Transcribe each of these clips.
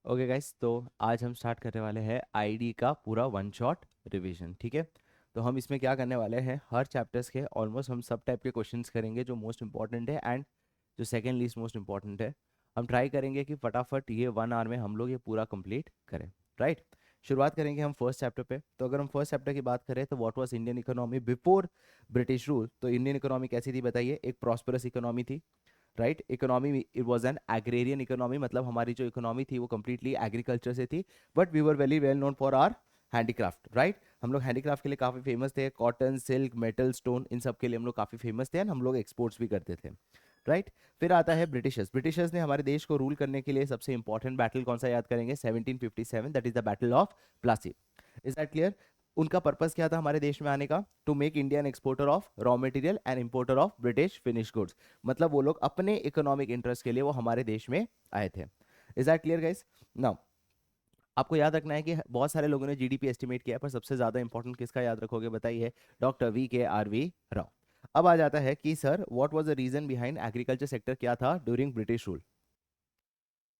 Okay guys, तो आज हम स्टार्ट करने वाले हैं आईडी का पूरा वन शॉट रिवीजन। ठीक है, तो हम इसमें क्या करने वाले हैं, हर चैप्टर्स के ऑलमोस्ट हम सब टाइप के क्वेश्चंस करेंगे जो मोस्ट इंपॉर्टेंट है एंड जो सेकंड लीस्ट मोस्ट इंपॉर्टेंट है। हम ट्राई करेंगे कि फटाफट ये 1 आवर में हम लोग ये पूरा कंप्लीट करें। राइट, शुरुआत करेंगे हम फर्स्ट चैप्टर पे। तो अगर हम फर्स्ट चैप्टर की बात करें तो what was Indian economy before British rule. तो इंडियन इकोनॉमी कैसी थी बताइए, एक प्रॉस्परस इकोनॉमी थी। Right, economy it was an agrarian economy, मतलब हमारी जो इकोनॉमी थी वो कंप्लीटली एग्रीकल्चर से थी। But we were very well known for our handicraft. Right, हम लोग हैंडीक्राफ्ट के लिए काफ़ी फेमस थे, कॉटन, सिल्क, मेटल, स्टोन, इन सब के लिए हम लोग काफ़ी फेमस थे एंड हम लोग एक्सपोर्ट्स भी करते थे। राइट, फिर आता है ब्रिटिशर्स। ब्रिटिशर्स ने हमारे देश को रूल करने के लिए सबसे इंपॉर्टेंट बैटल कौन सा याद करेंगे, 1757, that is the battle of Plassey. Is that clear? उनका पर्पस क्या था हमारे देश में आने का, to make India an exporter of raw material and importer of British finish goods. मतलब वो लोग अपने इकोनॉमिक इंटरेस्ट के लिए वो हमारे देश में आए थे। Is that clear guys? Now आपको याद रखना है कि बहुत सारे लोगों ने जीडीपी एस्टिमेट किया है, पर सबसे ज्यादा इंपॉर्टेंट किसका याद रखोगे बताइए, डॉक्टर VKRV राव। अब आ जाता है कि sir what was the reason behind agriculture sector क्या था ड्यूरिंग ब्रिटिश रूल।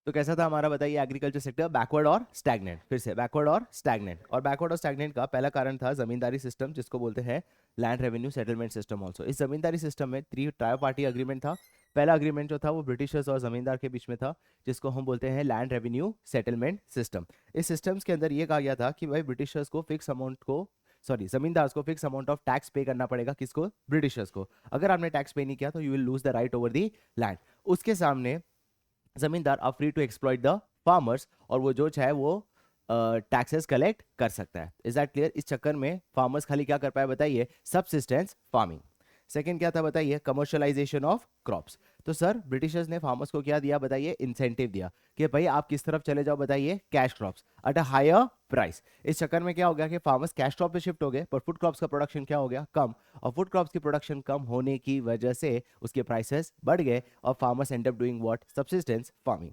तो कैसा था हमारा बताइए एग्रीकल्चर सेक्टर, बैकवर्ड और स्टैग्नेंट। फिर से बैकवर्ड और स्टैग्नेंट, और बैकवर्ड और स्टैग्नेंट का पहला कारण था जमींदारी सिस्टम, जिसको बोलते हैं land revenue settlement system also. इस जमींदारी सिस्टम में थ्री ट्राई पार्टी अग्रीमेंट था। पहला अग्रीमेंट जो था वो ब्रिटिशर्स और जमींदार के बीच में था, जिसको हम बोलते हैं लैंड रेवेन्यू सेटलमेंट सिस्टम। इस सिस्टम्स के अंदर ये कहा गया था कि भाई ब्रिटिशर्स को फिक्स अमाउंट को, सॉरी, जमींदार को फिक्स अमाउंट ऑफ टैक्स पे करना पड़ेगा, किसको, ब्रिटिशर्स को। अगर आपने टैक्स पे नहीं किया तो you will lose the right over the land. उसके सामने जमींदार are free to exploit the farmers, और वो जो चाहे वो टैक्सेस कलेक्ट कर सकता है। Is that clear? इस चक्कर में फार्मर्स खाली क्या कर पाए बताइए, सबसिस्टेंस फार्मिंग। सेकंड क्या था बताइए, कमर्शियलाइजेशन ऑफ क्रॉप्स। तो सर ब्रिटिशर्स ने फार्मर्स को क्या दिया बताइए, इंसेंटिव दिया कि भाई आप किस तरफ चले जाओ बताइए, cash crops at a higher price. इस चक्कर में क्या हो गया कि फार्मर्स कैश क्रॉप पे शिफ्ट हो गए, पर फूड क्रॉप्स का प्रोडक्शन क्या हो गया, कम। और फूड क्रॉप्स की प्रोडक्शन कम होने की वजह से उसके प्राइसेस बढ़ गए और farmers end up doing what, subsistence farming.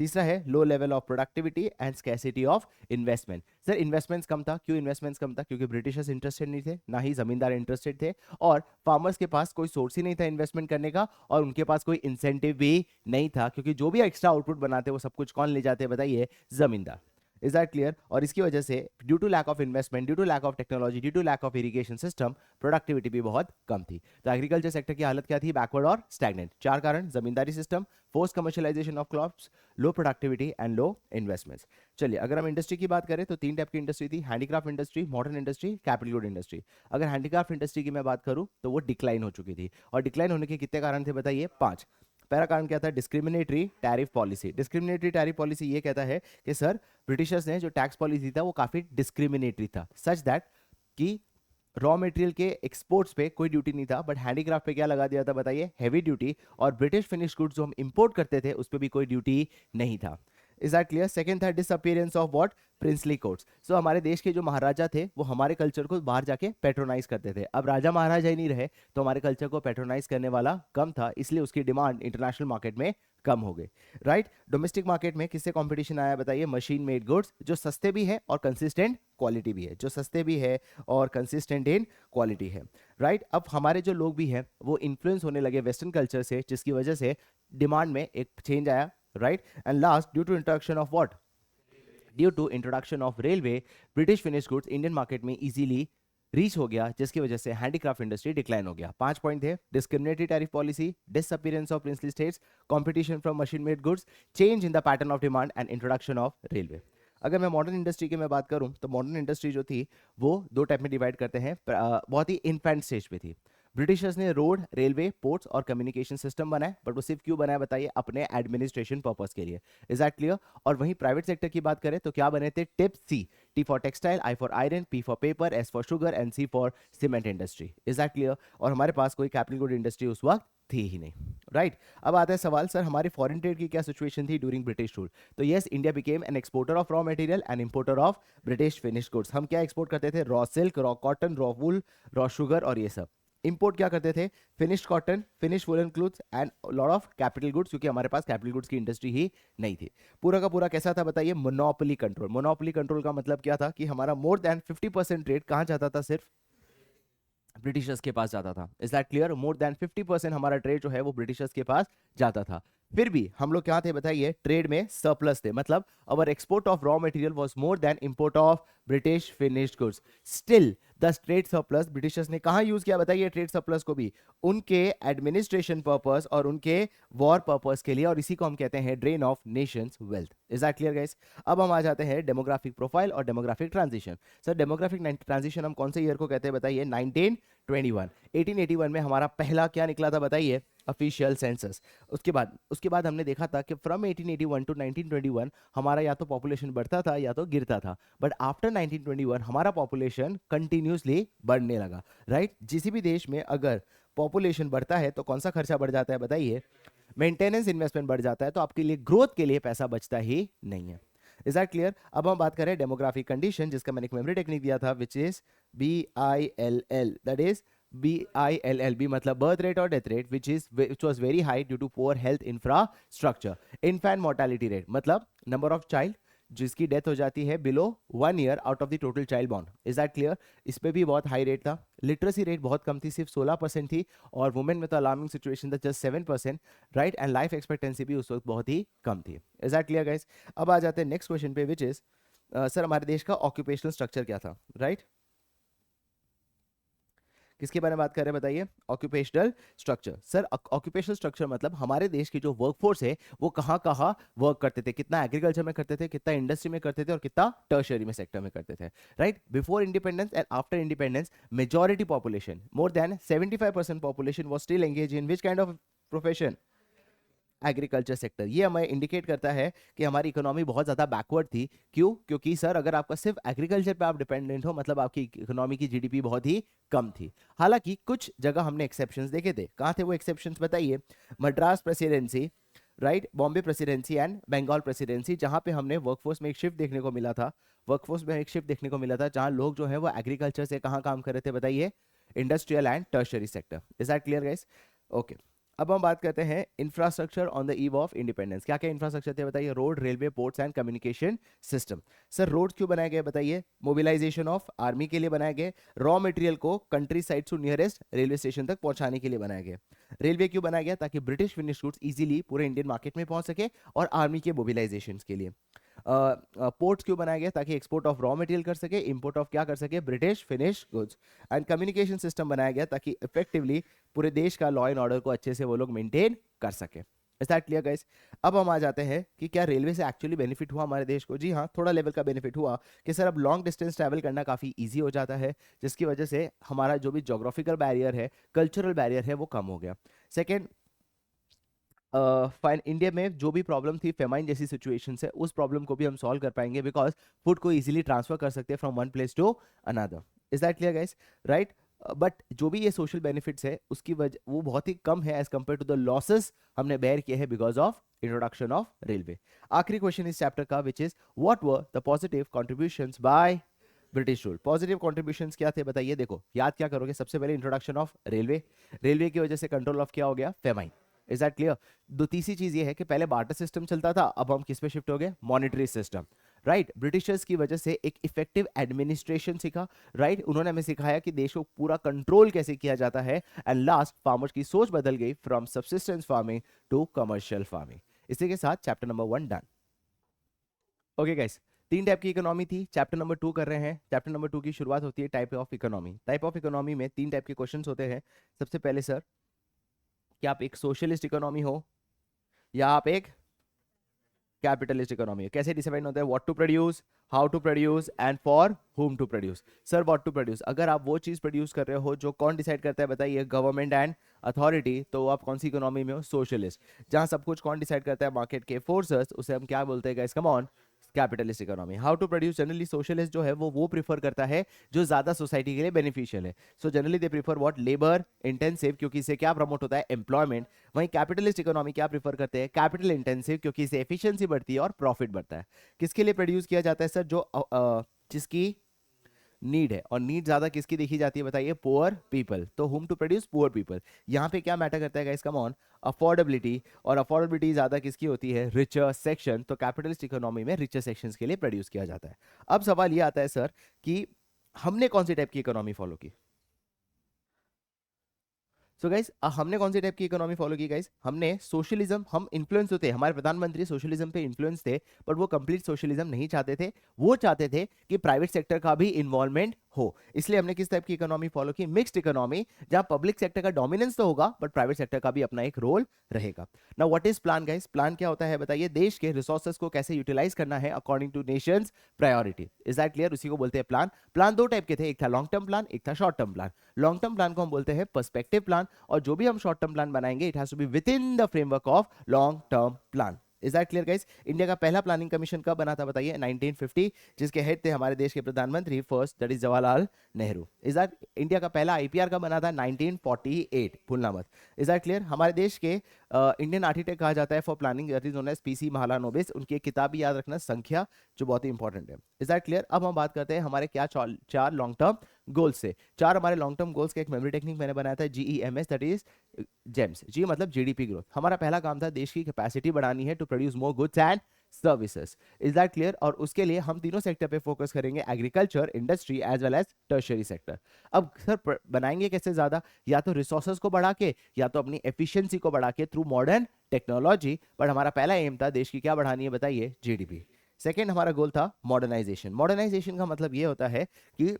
तीसरा है low level of productivity and scarcity of investment. Sir investments कम था, क्यों इन्वेस्टमेंट्स कम था, क्योंकि ब्रिटिशर्स इंटरेस्टेड नहीं थे, ना ही जमींदार इंटरेस्टेड थे, और फार्मर्स के पास कोई सोर्स ही नहीं था इन्वेस्टमेंट करने का, और उनके पास कोई इंसेंटिव भी नहीं था, क्योंकि जो भी एक्स्ट्रा आउटपुट बनाते वो सब कुछ कौन ले जाते हैं बताइए, जमींदार। Is that clear? और इसकी वजह से due to lack of investment, due to lack of technology, due to lack of irrigation system, productivity भी बहुत कम थी। तो एग्रीकल्चर सेक्टर की हालत क्या थी, बैकवर्ड और स्टैग्नेंट। चार कारण, zamindari system, force commercialization of crops, low productivity and low investments. चलिए अगर हम इंडस्ट्री की बात करें तो तीन टाइप की इंडस्ट्री थी, handicraft industry, modern industry, capital good industry. अगर हैंडीक्राफ्ट इंडस्ट्री की मैं बात करूं तो वो डिक्लाइन हो चुकी थी, और डिक्लाइन होने के कितने कारण थे बताइए, पांच। पहला कारण क्या था, discriminatory tariff policy. Discriminatory tariff policy ये कहता है कि सर ब्रिटिशर्स ने जो टैक्स पॉलिसी था वो काफी डिस्क्रिमिनेटरी था, सच दैट कि रॉ मटेरियल के एक्सपोर्ट्स पे कोई ड्यूटी नहीं था, बट हैंडीक्राफ्ट पे क्या लगा दिया था बताइए, हैवी ड्यूटी। और ब्रिटिश फिनिश गुड्स जो हम इंपोर्ट करते थे उस पर भी कोई ड्यूटी नहीं था। Is that clear? सेकंड था disappearance of what, princely courts. So हमारे देश के जो महाराजा थे वो हमारे कल्चर को बाहर जाके पेट्रोनाइज करते थे। अब राजा महाराजा ही नहीं रहे तो हमारे कल्चर को पेट्रोनाइज करने वाला कम था, इसलिए उसकी डिमांड इंटरनेशनल मार्केट में कम हो गई। राइट, डोमेस्टिक मार्केट में किससे कंपटीशन आया बताइए, मशीन मेड गुड्स, जो सस्ते भी है और कंसिस्टेंट क्वालिटी भी है, जो सस्ते भी है और कंसिस्टेंट इन क्वालिटी है। राइट, अब हमारे जो लोग भी हैं वो इन्फ्लुएंस होने लगे वेस्टर्न कल्चर से, जिसकी वजह से डिमांड में एक चेंज आया। Right, and last due to introduction of what, due to introduction of railway, British finish goods Indian market में इजीली रीच हो गया, जिसकी वजह से हैंडीक्राफ्ट इंडस्ट्री डिक्लाइन हो गया। पांच पॉइंट थे, discriminatory tariff policy, disappearance of princely states, competition from machine made goods, change in the pattern of demand and introduction of railway. अगर मैं मॉडर्न इंडस्ट्री की मैं बात करूं तो मॉडर्न इंडस्ट्री जो थी वो दो टाइप में डिवाइड करते हैं, बहुत ही इन्फेंट स्टेज पे थी। ब्रिटिशर्स ने रोड, रेलवे, पोर्ट्स और कम्युनिकेशन सिस्टम बनाए, बट वो सिर्फ क्यों बनाए बताइए, अपने एडमिनिस्ट्रेशन पर्पस के लिए। Is that clear? और वहीं प्राइवेट सेक्टर की बात करें तो क्या बने थे, tip C, T for textile, I for iron, P for paper, S for sugar and C for cement industry. Is that clear? और हमारे पास कोई कैपिटल गुड इंडस्ट्री उस वक्त थी ही नहीं। राइट, अब आता है सवाल, सर हमारी फॉरेन ट्रेड की क्या सिचुएशन थी ड्यूरिंग ब्रिटिश रूल। तो yes, India became an exporter of raw material and importer of British finish goods. हम क्या एक्सपोर्ट करते थे, raw silk, raw cotton, raw wool, raw sugar और ये सब। इंपोर्ट क्या करते थे, finished cotton, finish woollen clothes and lot of capital goods, क्योंकि हमारे पास कैपिटल गुड्स की इंडस्ट्री ही नहीं थी। पूरा का पूरा कैसा था बताइए, मोनोपोली कंट्रोल। मोनोपोली कंट्रोल का मतलब क्या था कि हमारा मोर देन 50% ट्रेड कहाँ जाता था, सिर्फ ब्रिटिशर्स के पास जाता था। Is that clear? More than 50% हमारा ट्रेड जो है वो ब्रिटिशर्स के पास जाता था। फिर भी हम लोग क्या थे बताइए, ट्रेड में सरप्लस थे, मतलब our export of raw material was more than import of British finished goods. Still the trade surplus, Britishers ने कहां यूज किया बताइए ट्रेड सरप्लस को भी, उनके एडमिनिस्ट्रेशन पर्पस और उनके वॉर पर्पस के लिए, और इसी को हम कहते हैं drain of nation's wealth. Is that clear guys? अब हम आ जाते हैं डेमोग्राफिक प्रोफाइल और demographic transition. Sir demographic transition हम कौन से ईयर को कहते हैं बताइए? 1921। 1881 में हमारा पहला क्या निकला था बताइए? Official census. उसके बाद हमने देखा था कि फ्रॉम 1881 टू 1921 हमारा या तो पॉपुलेशन बढ़ता था या तो गिरता था, बट आफ्टर 1921 हमारा पॉपुलेशन कंटिन्यूसली बढ़ने लगा, राइट? किसी भी देश में अगर पॉपुलेशन बढ़ता है तो कौन सा खर्चा बढ़ जाता है बताइए? मेंटेनेंस इन्वेस्टमेंट बढ़ जाता है, तो आपके लिए ग्रोथ के लिए पैसा बचता ही नहीं है। Is that clear? अब हम बात करें डेमोग्राफिक कंडीशन, जिसका मैंने एक मेमोरी टेक्निक दिया था, which is BILL, that is BILLB, मतलब बर्थ रेट और death rate, which was very high due to poor health infrastructure. Infant mortality rate, मतलब नंबर ऑफ चाइल्ड जिसकी डेथ हो जाती है below 1 year out of the total child born. Is that clear? इस पे भी बहुत हाई रेट था। लिटरेसी रेट बहुत कम थी, सिर्फ 16% थी, और वुमेन में तो अलार्मिंग सिचुएशन था, just 7%, right? And life expectancy भी उस वक्त बहुत ही कम थी। Is that clear guys? अब आ जाते हैं नेक्स्ट क्वेश्चन पे, विच इज सर हमारे देश का ऑक्यूपेशनल स्ट्रक्चर क्या था, राइट? किसके बारे में बात कर रहे हैं बताइए? Occupational structure. Sir occupational structure मतलब हमारे देश की जो वर्कफोर्स है वो कहाँ कहाँ वर्क करते थे, कितना एग्रीकल्चर में करते थे, कितना इंडस्ट्री में करते थे, और कितना टर्शरी में सेक्टर में करते थे, right? Before independence and after independence majority population, more than 75% population was still engage in which kind of profession? Agriculture sector. ये हमें इंडिकेट करता है कि हमारी इकोनॉमी बहुत ज़्यादा बैकवर्ड थी। क्यों? क्योंकि सर अगर आपका सिर्फ एग्रीकल्चर पे आप डिपेंडेंट हो, मतलब आपकी इकोनॉमी की जीडीपी बहुत ही कम थी। हालांकि कुछ जगह हमने एक्सेप्शंस देखे थे। कहाँ थे वो एक्सेप्शंस बताइए? Madras presidency, right, Bombay presidency and Bengal presidency, जहां पे हमने वर्कफोर्स में एक शिफ्ट देखने को मिला था। वर्कफोर्स में एक शिफ्ट देखने को मिला था जहां लोग जो है वो एग्रीकल्चर से कहाँ काम कर रहे थे बताइए? Industrial and tertiary sector. Is that clear guys? Okay. अब हम बात करते हैं infrastructure on the eve of independence. क्या क्या इंफ्रास्ट्रक्चर थे बताइए? Road, railway, ports and communication system. Sir road क्यों बनाए गए बताइए? मोबिलाइजेशन ऑफ आर्मी के लिए बनाए गए। रॉ मटेरियल को country side to nearest railway station तक पहुंचाने के लिए बनाया गया। रेलवे क्यों बनाया गया? ताकि ब्रिटिश फिनिश गुड्स इजीली पूरे इंडियन मार्केट में पहुंच सके, और आर्मी के मोबिलाइजेशन के लिए। पोर्ट्स क्यों बनाया गया? ताकि एक्सपोर्ट ऑफ रॉ मटेरियल कर सके, इंपोर्ट ऑफ क्या कर सके? British finish goods. And communication system बनाया गया ताकि इफेक्टिवली पूरे देश का लॉ एंड ऑर्डर को अच्छे से वो लोग मेंटेन कर सके। Is that clear guys? अब हम आ जाते हैं कि क्या रेलवे से एक्चुअली बेनिफिट हुआ हमारे देश को? जी हाँ, थोड़ा लेवल का बेनिफिट हुआ कि सर अब लॉन्ग डिस्टेंस ट्रैवल करना काफ़ी ईजी हो जाता है, जिसकी वजह से हमारा जो भी जोग्राफिकल बैरियर है, कल्चरल बैरियर है, वो कम हो गया। सेकेंड, फाइन इंडिया में जो भी प्रॉब्लम थी फेमाइन जैसी सिचुएशन से, उस प्रॉब्लम को भी हम सॉल्व कर पाएंगे, बिकॉज फूड को इजीली ट्रांसफर कर सकते हैं from one place to another. Is that clear guys? Right? But जो भी ये सोशल बेनिफिट्स है उसकी वजह वो बहुत ही कम है as compare to the losses हमने बेयर किए हैं because of introduction of railway. आखिरी क्वेश्चन इस चैप्टर का, which is what were the positive contributions by British rule. Positive contributions क्या थे बताइए? देखो याद क्या करोगे? सबसे पहले इंट्रोडक्शन ऑफ रेलवे, रेलवे की वजह से कंट्रोल ऑफ क्या हो गया? फेमाइन। Is that clear? दो तीसरी चीज ये है कि पहले बार्टर सिस्टम चलता था, अब हम किस पे शिफ्ट हो गए? Monetary system, right? ब्रिटिशर्स की वजह से एक इफेक्टिव एडमिनिस्ट्रेशन सीखा, राइट? उन्होंने हमें सिखाया कि देश को पूरा कंट्रोल कैसे किया जाता है, एंड लास्ट फार्मर्स की सोच बदल गई from subsistence farming to commercial farming. इसी के साथ chapter number 1 done. Okay guys, 3 type की इकोनॉमी थी, चैप्टर नंबर 2 कर रहे हैं। चैप्टर नंबर 2 की शुरुआत होती है type of economy. Type of economy में 3 टाइप के क्वेश्चंस होते हैं। सबसे पहले सर, क्या आप एक सोशलिस्ट इकोनॉमी हो या आप एक कैपिटलिस्ट इकोनॉमी? कैसे डिसाइड होता है? What to produce, how to produce and for whom to produce. Sir what to produce, अगर आप वो चीज प्रोड्यूस कर रहे हो जो कौन डिसाइड करता है बताइए? Government and authority. तो आप कौन सी इकोनॉमी में हो? सोशलिस्ट। जहां सब कुछ कौन डिसाइड करता है? मार्केट के फोर्सेस। उसे हम क्या बोलते हैं guys? Come on, capitalist economy. How to produce, generally socialist जो है वो प्रीफर करता है जो ज्यादा सोसाइटी के लिए बेनिफिशियल है। So generally they prefer what? Labour intensive, क्योंकि इससे क्या प्रमोट होता है? एम्प्लॉयमेंट। वहीं कैपिटलिस्ट इकोनॉमी क्या प्रीफर करते हैं? कैपिटल इंटेंसिव, क्योंकि इससे एफिशिएंसी बढ़ती है और प्रॉफिट बढ़ता है। किसके लिए प्रोड्यूस किया जाता है सर? जो जिसकी नीड है, और नीड ज्यादा किसकी देखी जाती है बताइए? Poor people. तो हुम टू प्रोड्यूस? Poor people. यहाँ पे क्या मैटर करता है गाइस? Come on, affordability. और अफोर्डेबिलिटी ज्यादा किसकी होती है? Richer section. तो कैपिटलिस्ट इकोनॉमी में रिचर सेक्शंस के लिए प्रोड्यूस किया जाता है। अब सवाल ये आता है सर कि हमने कौन सी टाइप की इकोनॉमी फॉलो की? सो गाइस हमने कौन सी टाइप की इकोनॉमी फॉलो की गाइस? हमने सोशलिज्म, हम इन्फ्लुएंस होते, हमारे प्रधानमंत्री सोशलिज्म पे इन्फ्लुएंस थे, बट वो कंप्लीट सोशलिज्म नहीं चाहते थे। वो चाहते थे कि प्राइवेट सेक्टर का भी इन्वॉल्वमेंट हो। इसलिए हमने किस टाइप की इकोनॉमी फॉलो की? मिक्स्ड इकोनॉमी, जहां पब्लिक सेक्टर का डोमिनेंस तो होगा बट प्राइवेट सेक्टर का भी अपना एक रोल रहेगा। Now what is plan guys? Plan क्या होता है बताइए? देश के रिसोर्सेज को कैसे यूटिलाइज करना है according two nations priority. Is that clear? उसी को बोलते हैं प्लान। प्लान दो टाइप के थे, एक था लॉन्ग टर्म प्लान, एक था short term plan. Long term plan को हम बोलते हैं पर्सपेक्टिव प्लान, और जो भी हम शॉर्ट टर्म प्लान बनाएंगे it has to be within the framework of long term plan. Is that clear guys? India का पहला प्लानिंग कमीशन कब बना था बताइए? 1950, जिसके हेड थे हमारे देश के प्रधानमंत्री first, that is Jawaharlal Nehru. Is that? India का पहला आईपीआर कब बना था? 1948, भूलना मत। Is that clear? हमारे देश के इंडियन आर्किटेक्ट कहा जाता है for planning, that is known as PC Mahalanobis. उनकी एक किताब भी याद रखना, संख्या, जो बहुत ही इंपॉर्टेंट है। Is that clear? अब हम बात करते हैं हमारे क्या चार लॉन्ग टर्म गोल्स से। चार हमारे लॉन्ग टर्म गोल्स का एक मेमोरी टेक्निक मैंने बनाया था, GEMS, दैट इज जेम्स। जी मतलब जीडीपी ग्रोथ। हमारा पहला काम था देश की कैपेसिटी बढ़ानी है to produce more goods and services. Is that clear? और उसके लिए हम तीनों सेक्टर पे फोकस करेंगे, agriculture, industry as well as tertiary sector. अब सर बनाएंगे कैसे ज्यादा? या तो रिसोर्सेज को बढ़ा के, या तो अपनी एफिशिएंसी को बढ़ा के थ्रू मॉडर्न टेक्नोलॉजी। बट हमारा पहला एम था देश की क्या बढ़ानी है बताइए? जीडीपी। सेकेंड हमारा गोल था मॉडर्नाइजेशन। मॉडर्नाइजेशन का मतलब ये होता है कि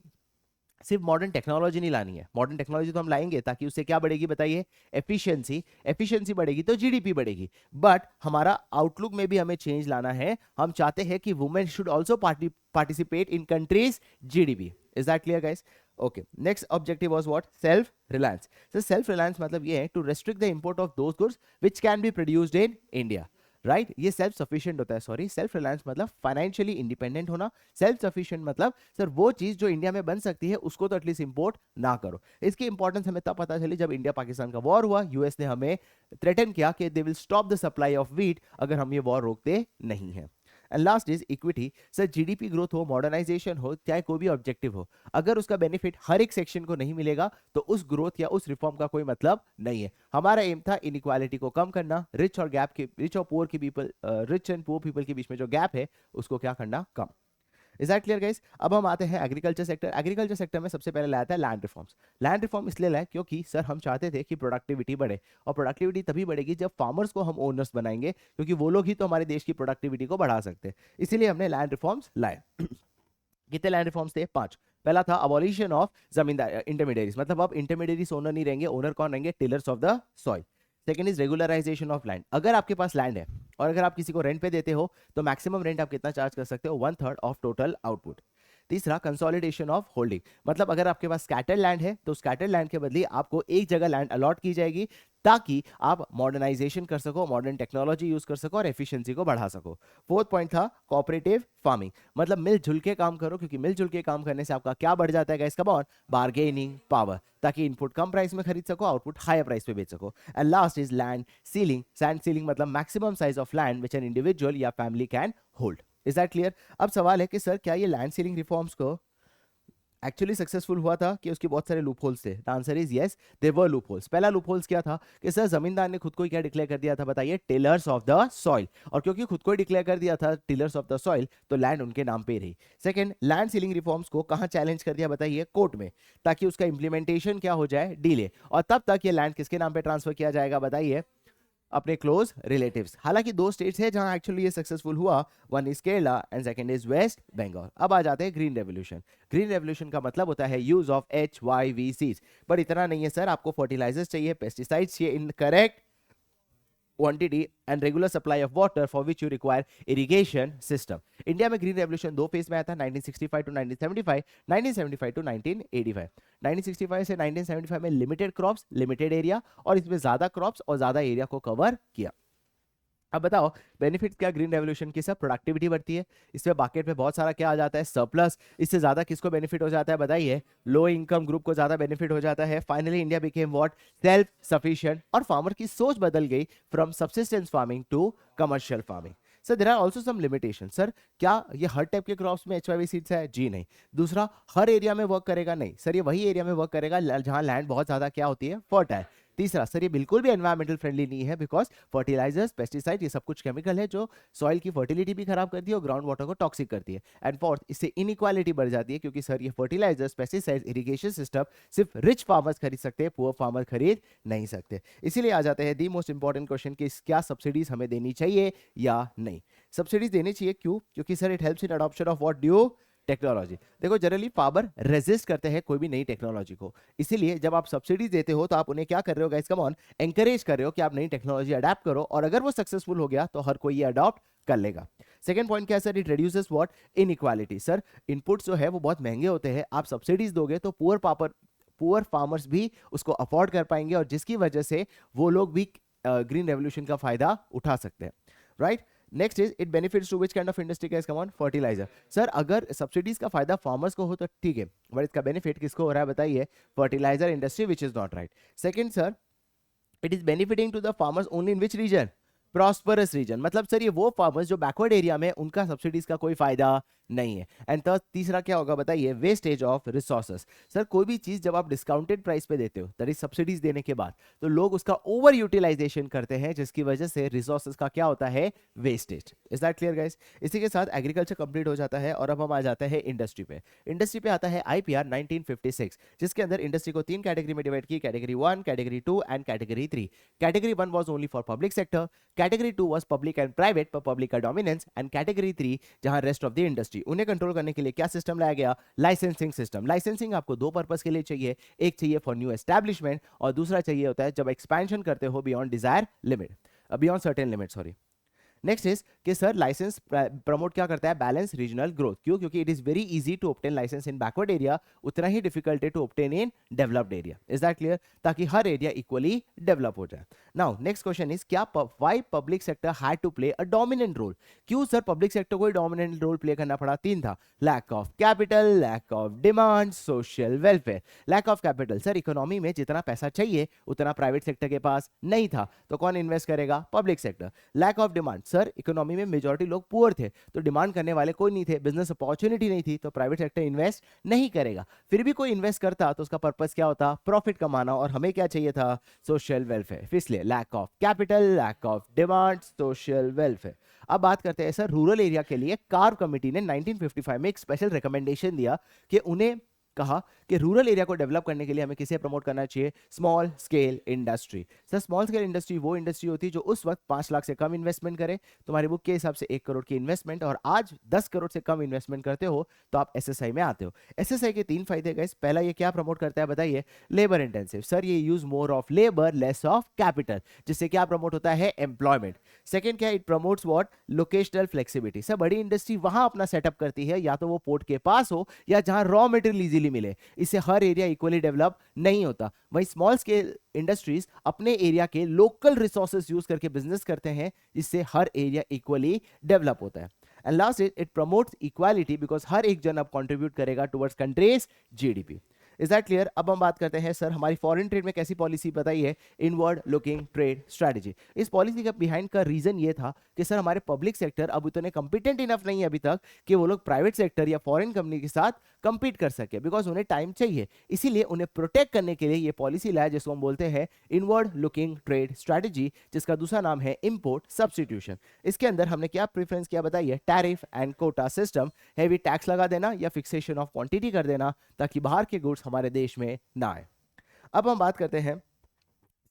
सिर्फ मॉडर्न टेक्नोलॉजी नहीं लानी है। मॉडर्न टेक्नोलॉजी तो हम लाएंगे ताकि उससे क्या बढ़ेगी बताइए? एफिशिएंसी। एफिशिएंसी बढ़ेगी तो जीडीपी बढ़ेगी। बट हमारा आउटलुक में भी हमें चेंज लाना है। हम चाहते हैं कि women should also participate in country's GDP. Is that clear guys? Okay, next objective was what? Self reliance. So self reliance मतलब ये है to restrict the import of those goods which can be produced in India. Right ये self sufficient होता है। Sorry, self reliance मतलब financially independent होना। Self sufficient मतलब sir वो चीज जो इंडिया में बन सकती है उसको तो एटलीस्ट इंपोर्ट ना करो। इसकी इंपॉर्टेंस हमें तब पता चली जब इंडिया पाकिस्तान का वॉर हुआ। यूएस ने हमें थ्रेटन किया कि they will stop the supply of wheat अगर हम ये वॉर रोकते नहीं है। And last is equity. Sir GDP growth हो, मॉडर्नाइजेशन हो, चाहे कोई भी ऑब्जेक्टिव हो, अगर उसका बेनिफिट हर एक सेक्शन को नहीं मिलेगा तो उस ग्रोथ या उस रिफॉर्म का कोई मतलब नहीं है। हमारा एम था इनइक्वालिटी को कम करना, रिच और पुअर की people, rich and poor people के बीच में जो गैप है उसको क्या करना? कम। Is that clear guys? अब हम आते हैं एग्रीकल्चर सेक्टर। एग्रीकल्चर सेक्टर में सबसे पहले लाया था लैंड रिफॉर्म्स। लैंड रिफॉर्म इसलिए लाया क्योंकि सर हम चाहते थे कि प्रोडक्टिविटी बढ़े, और प्रोडक्टिविटी तभी बढ़ेगी जब फार्मर्स को हम ओनर्स बनाएंगे, क्योंकि वो लोग ही तो हमारे देश की प्रोडक्टिविटी को बढ़ा सकते हैं। इसीलिए हमने लैंड रिफॉर्म्स लाए। कितने लैंड रिफॉर्म्स थे? 5। पहला था अबॉलिशन ऑफ जमींदार इंटरमीडिएरीज, मतलब अब इंटरमीडिएरीज ओनर नहीं रहेंगे। ओनर कौन रहेंगे? Tillers of the soil. Second is regularisation of land. अगर आपके पास लैंड है और अगर आप किसी को रेंट पे देते हो तो मैक्सिमम रेंट आप कितना चार्ज कर सकते हो? 1/3 ऑफ टोटल आउटपुट। तीसरा कंसोलिडेशन ऑफ होल्डिंग, मतलब अगर आपके पास स्कैटर्ड लैंड है तो स्कैटर्ड लैंड के बदले आपको एक जगह लैंड अलॉट की जाएगी ताकि आप मॉडर्नाइजेशन कर सको, मॉडर्न टेक्नोलॉजी यूज कर सको और एफिशिएंसी को बढ़ा सको। फोर्थ पॉइंट था कोऑपरेटिव फार्मिंग, मतलब मिलजुल के काम करो, क्योंकि मिलजुल के काम करने से आपका क्या बढ़ जाता है guys? Come on, bargaining power, ताकि इनपुट कम प्राइस में खरीद सको, आउटपुट हायर प्राइस पे बेच सको। And last is land ceiling. Land ceiling मतलब maximum size of land which an individual या family can hold. Is that clear? अब सवाल है कि सर क्या ये लैंड सीलिंग रिफॉर्म्स को एक्चुअली सक्सेसफुल हुआ था कि उसके बहुत सारे लूप होल्स थे? The answer is yes, there were loopholes. पहला लूप होल्स क्या था कि सर जमींदार ने खुद को ही क्या डिक्लेयर कर दिया था बताइए? Tillers of the soil. और क्योंकि खुद को ही डिक्लेयर कर दिया था टिलर्स ऑफ द सॉइल तो लैंड उनके नाम पे ही रही। सेकंड, लैंड सीलिंग रिफॉर्म्स को कहां चैलेंज कर दिया बताइए? कोर्ट में, ताकि उसका इंप्लीमेंटेशन क्या हो जाए? डिले। और तब तक ये लैंड किसके नाम पे ट्रांसफर किया जाएगा बताइए? अपने क्लोज रिलेटिव्स। हालांकि 2 स्टेट्स है जहां एक्चुअली ये सक्सेसफुल हुआ, one is Kerala and second is West Bengal. अब आ जाते हैं ग्रीन रेवोल्यूशन। ग्रीन रेवोल्यूशन का मतलब होता है यूज ऑफ HYVCs, पर इतना नहीं है सर, आपको फर्टिलाइजर्स चाहिए, पेस्टिसाइड्स चाहिए in correct quantity and regular supply of water for which you require irrigation system. India में ग्रीन रेवोल्यूशन 2 फेज में आया था, 1965 टू 1975, 1975 टू 1985। 1965 से 1975 में लिमिटेड क्रॉप्स, लिमिटेड एरिया, और इसमें ज्यादा क्रॉप्स और ज्यादा एरिया को कवर किया। अब बताओ बेनिफिट क्या ग्रीन रेवोल्यूशन की? सब प्रोडक्टिविटी बढ़ती है, इसमें मार्केट में बहुत सारा क्या आ जाता है? सरप्लस। इससे ज्यादा किसको बेनिफिट हो जाता है बताइए? लो इनकम ग्रुप को ज्यादा बेनिफिट हो जाता है। Finally India became what? Self sufficient, और फार्मर की सोच बदल गई from subsistence farming to commercial farming. Sir there are also some limitation. Sir क्या ये हर टाइप के क्रॉप्स में HYV सीड्स है? जी नहीं। दूसरा, हर एरिया में वर्क करेगा? नहीं सर, ये वही एरिया में वर्क करेगा जहां लैंड बहुत ज्यादा क्या होती है? फर्टाइल। तीसरा, सर ये बिल्कुल भी एनवायरमेंटल फ्रेंडली नहीं है बिकॉज फर्टिलाइजर्स, पेस्टिसाइड, ये सब कुछ केमिकल है जो सॉइल की फर्टिलिटी भी खराब करती है और ग्राउंड वाटर को टॉक्सिक करती है। एंड फोर्थ, इससे इनइक्वालिटी बढ़ जाती है क्योंकि सर ये फर्टिलाइजर्स, पेस्टिसाइड, इरिगेशन सिस्टम सिर्फ रिच फार्मर्स खरीद सकते हैं, पुअर फार्मर खरीद नहीं सकते। इसीलिए आ जाते हैं दी मोस्ट इंपॉर्टेंट क्वेश्चन कि क्या सब्सिडीज हमें देनी चाहिए या नहीं। सब्सिडीज देनी चाहिए, क्यों? क्योंकि sir it helps in adoption of what due technology. देखो जनरली फार्मर रेजिस्ट करते हैं कोई भी नई टेक्नोलॉजी को, इसीलिए जब आप सब्सिडी देते हो तो आप उन्हें क्या कर रहे हो गाइस, कम ऑन, एंकरेज कर रहे हो कि आप नई टेक्नोलॉजी अडॉप्ट करो, और अगर वो सक्सेसफुल हो गया तो हर कोई ये अडॉप्ट कर लेगा। सेकंड पॉइंट क्या है sir, it reduces what, inequality. Sir inputs जो है वो बहुत महंगे होते हैं, आप सब्सिडीज दोगे तो पुअर फार्मर्स भी उसको अफोर्ड कर पाएंगे और जिसकी वजह से वो लोग भी ग्रीन रेवोल्यूशन का फायदा उठा सकते हैं, right. Next is it benefits to which kind of industry, guys come on, fertiliser. Sir अगर सब्सिडीज का फायदा फार्मर्स को हो तो ठीक है, बट इसका बेनिफिट किसको हो रहा है बताइए, fertiliser industry, which is not right. Second sir, it is benefiting to the farmers only in which region, prosperous region. मतलब सर ये वो फार्मर्स जो बैकवर्ड एरिया में, उनका सब्सिडीज का कोई फायदा नहीं है। एंड तीसरा क्या होगा बताइए, वेस्टेज ऑफ रिसोर्सेस। सर कोई भी चीज जब आप डिस्काउंटेड प्राइस पे देते हो, दैट इज सब्सिडीज देने के बाद, तो लोग उसका ओवर यूटिलाइजेशन करते हैं जिसकी वजह से रिसोर्सेस का क्या होता है, wastage. Is that clear guys? इसी के साथ एग्रीकल्चर कंप्लीट हो जाता है और अब हम आ जाते हैं इंडस्ट्री पे। इंडस्ट्री पे आता है आईपीआर 1956, जिसके अंदर इंडस्ट्री को 3 कैटेगरी में डिवाइड की, category 1, category 2 and category 3। Category 1 was only for public sector, category 2 was public and private पर पब्लिक का डोमिनेंस, एंड कैटेगरी 3 जहां रेस्ट ऑफ द इंडस्ट्री। उन्हें कंट्रोल करने के लिए क्या सिस्टम लाया गया, लाइसेंसिंग सिस्टम। लाइसेंसिंग आपको दो पर्पस के लिए चाहिए, एक चाहिए फॉर न्यू एस्टैब्लिशमेंट और दूसरा चाहिए होता है जब एक्सपेंशन करते हो beyond desire limit, beyond certain limit, sorry. Next is कि सर लाइसेंस प्रमोट क्या करता है, बैलेंस रीजनल ग्रोथ। क्यों? क्योंकि it is very easy to obtain license in backward area, उतना ही डिफिकल्ट है to obtain in developed area. Is that clear? ताकि हर एरिया इक्वली डेवलप हो जाए। नाउ नेक्स्ट क्वेश्चन इज, क्या why public sector had to play a dominant role? क्यों sir public sector को डोमिनेंट रोल प्ले करना पड़ा? 3 था, lack of capital, lack of demand, social welfare. Lack of capital, sir economy में जितना पैसा चाहिए उतना प्राइवेट सेक्टर के पास नहीं था, तो कौन इन्वेस्ट करेगा, public sector. Lack of demand, sir economy में मेजॉरिटी लोग पुअर थे तो डिमांड करने वाले कोई नहीं थे, बिजनेस अपॉर्चुनिटी नहीं थी, तो प्राइवेट सेक्टर इन्वेस्ट नहीं करेगा। फिर भी कोई इन्वेस्ट करता तो उसका पर्पस क्या होता, प्रॉफिट कमाना, और हमें क्या चाहिए था, सोशल वेलफेयर। इसलिए lack of capital, lack of demand, social welfare. अब बात करते हैं सर रूरल एरिया के लिए कार्व कमेटी ने 1955 में एक स्पेशल रिकमेंडेशन दिया कि उन्हें कहा कि रूरल एरिया को डेवलप करने के लिए हमें किसे प्रमोट करना चाहिए, small scale industry. Sir small scale industry वो इंडस्ट्री होती है जो उस वक्त 5 लाख से कम इन्वेस्टमेंट करे, तुम्हारी बुक के हिसाब से 1 करोड़ की इन्वेस्टमेंट, और आज 10 करोड़ से कम इन्वेस्टमेंट करते हो तो आप एसएसआई में आते हो। एसएसआई के 3 फायदे गाइस, पहला ये क्या प्रमोट करता है बताइए, लेबर इंटेंसिव। सर ये use more of labour less of capital, जिससे क्या प्रमोट होता है, एम्प्लॉयमेंट। सेकंड क्या, it promotes what, locational flexibility. Sir बड़ी इंडस्ट्री वहां अपना सेटअप करती है या तो वो पोर्ट के पास हो या जहां रॉ मटेरियल इजीली मिले, इससे हर एरिया इक्वली डेवलप नहीं होता। वहीं स्मॉल स्केल इंडस्ट्रीज अपने एरिया के लोकल रिसोर्सेज यूज करके बिजनेस करते हैं, जिससे हर एरिया इक्वली डेवलप होता है। And last it promotes equality because हर एक जन अब कंट्रीब्यूट करेगा towards country's GDP. Is that clear? अब हम बात करते हैं सर हमारी फॉरेन ट्रेड में कैसी पॉलिसी बताइए, इनवर्ड लुकिंग ट्रेड स्ट्रेटजी। इस पॉलिसी का बिहाइंड का रीजन ये था कि सर हमारे पब्लिक सेक्टर अब उतने कॉम्पिटेंट इनफ नहीं है अभी तक कि वो लोग प्राइवेट सेक्टर या फॉरेन कंपनी के साथ कंपीट कर सके, बिकॉज उन्हें टाइम चाहिए। इसीलिए उन्हें प्रोटेक्ट करने के लिए ये पॉलिसी लाया जिसको हम बोलते हैं इनवर्ड लुकिंग ट्रेड स्ट्रेटजी, जिसका दूसरा नाम है इंपोर्ट सब्स्टिट्यूशन। इसके अंदर हमने क्या प्रेफरेंस किया बताइए, tariff and quota system, heavy tax लगा देना या फिक्सेशन ऑफ क्वांटिटी कर देना ताकि बाहर के गुड्स हमारे देश में ना आए। अब हम बात करते हैं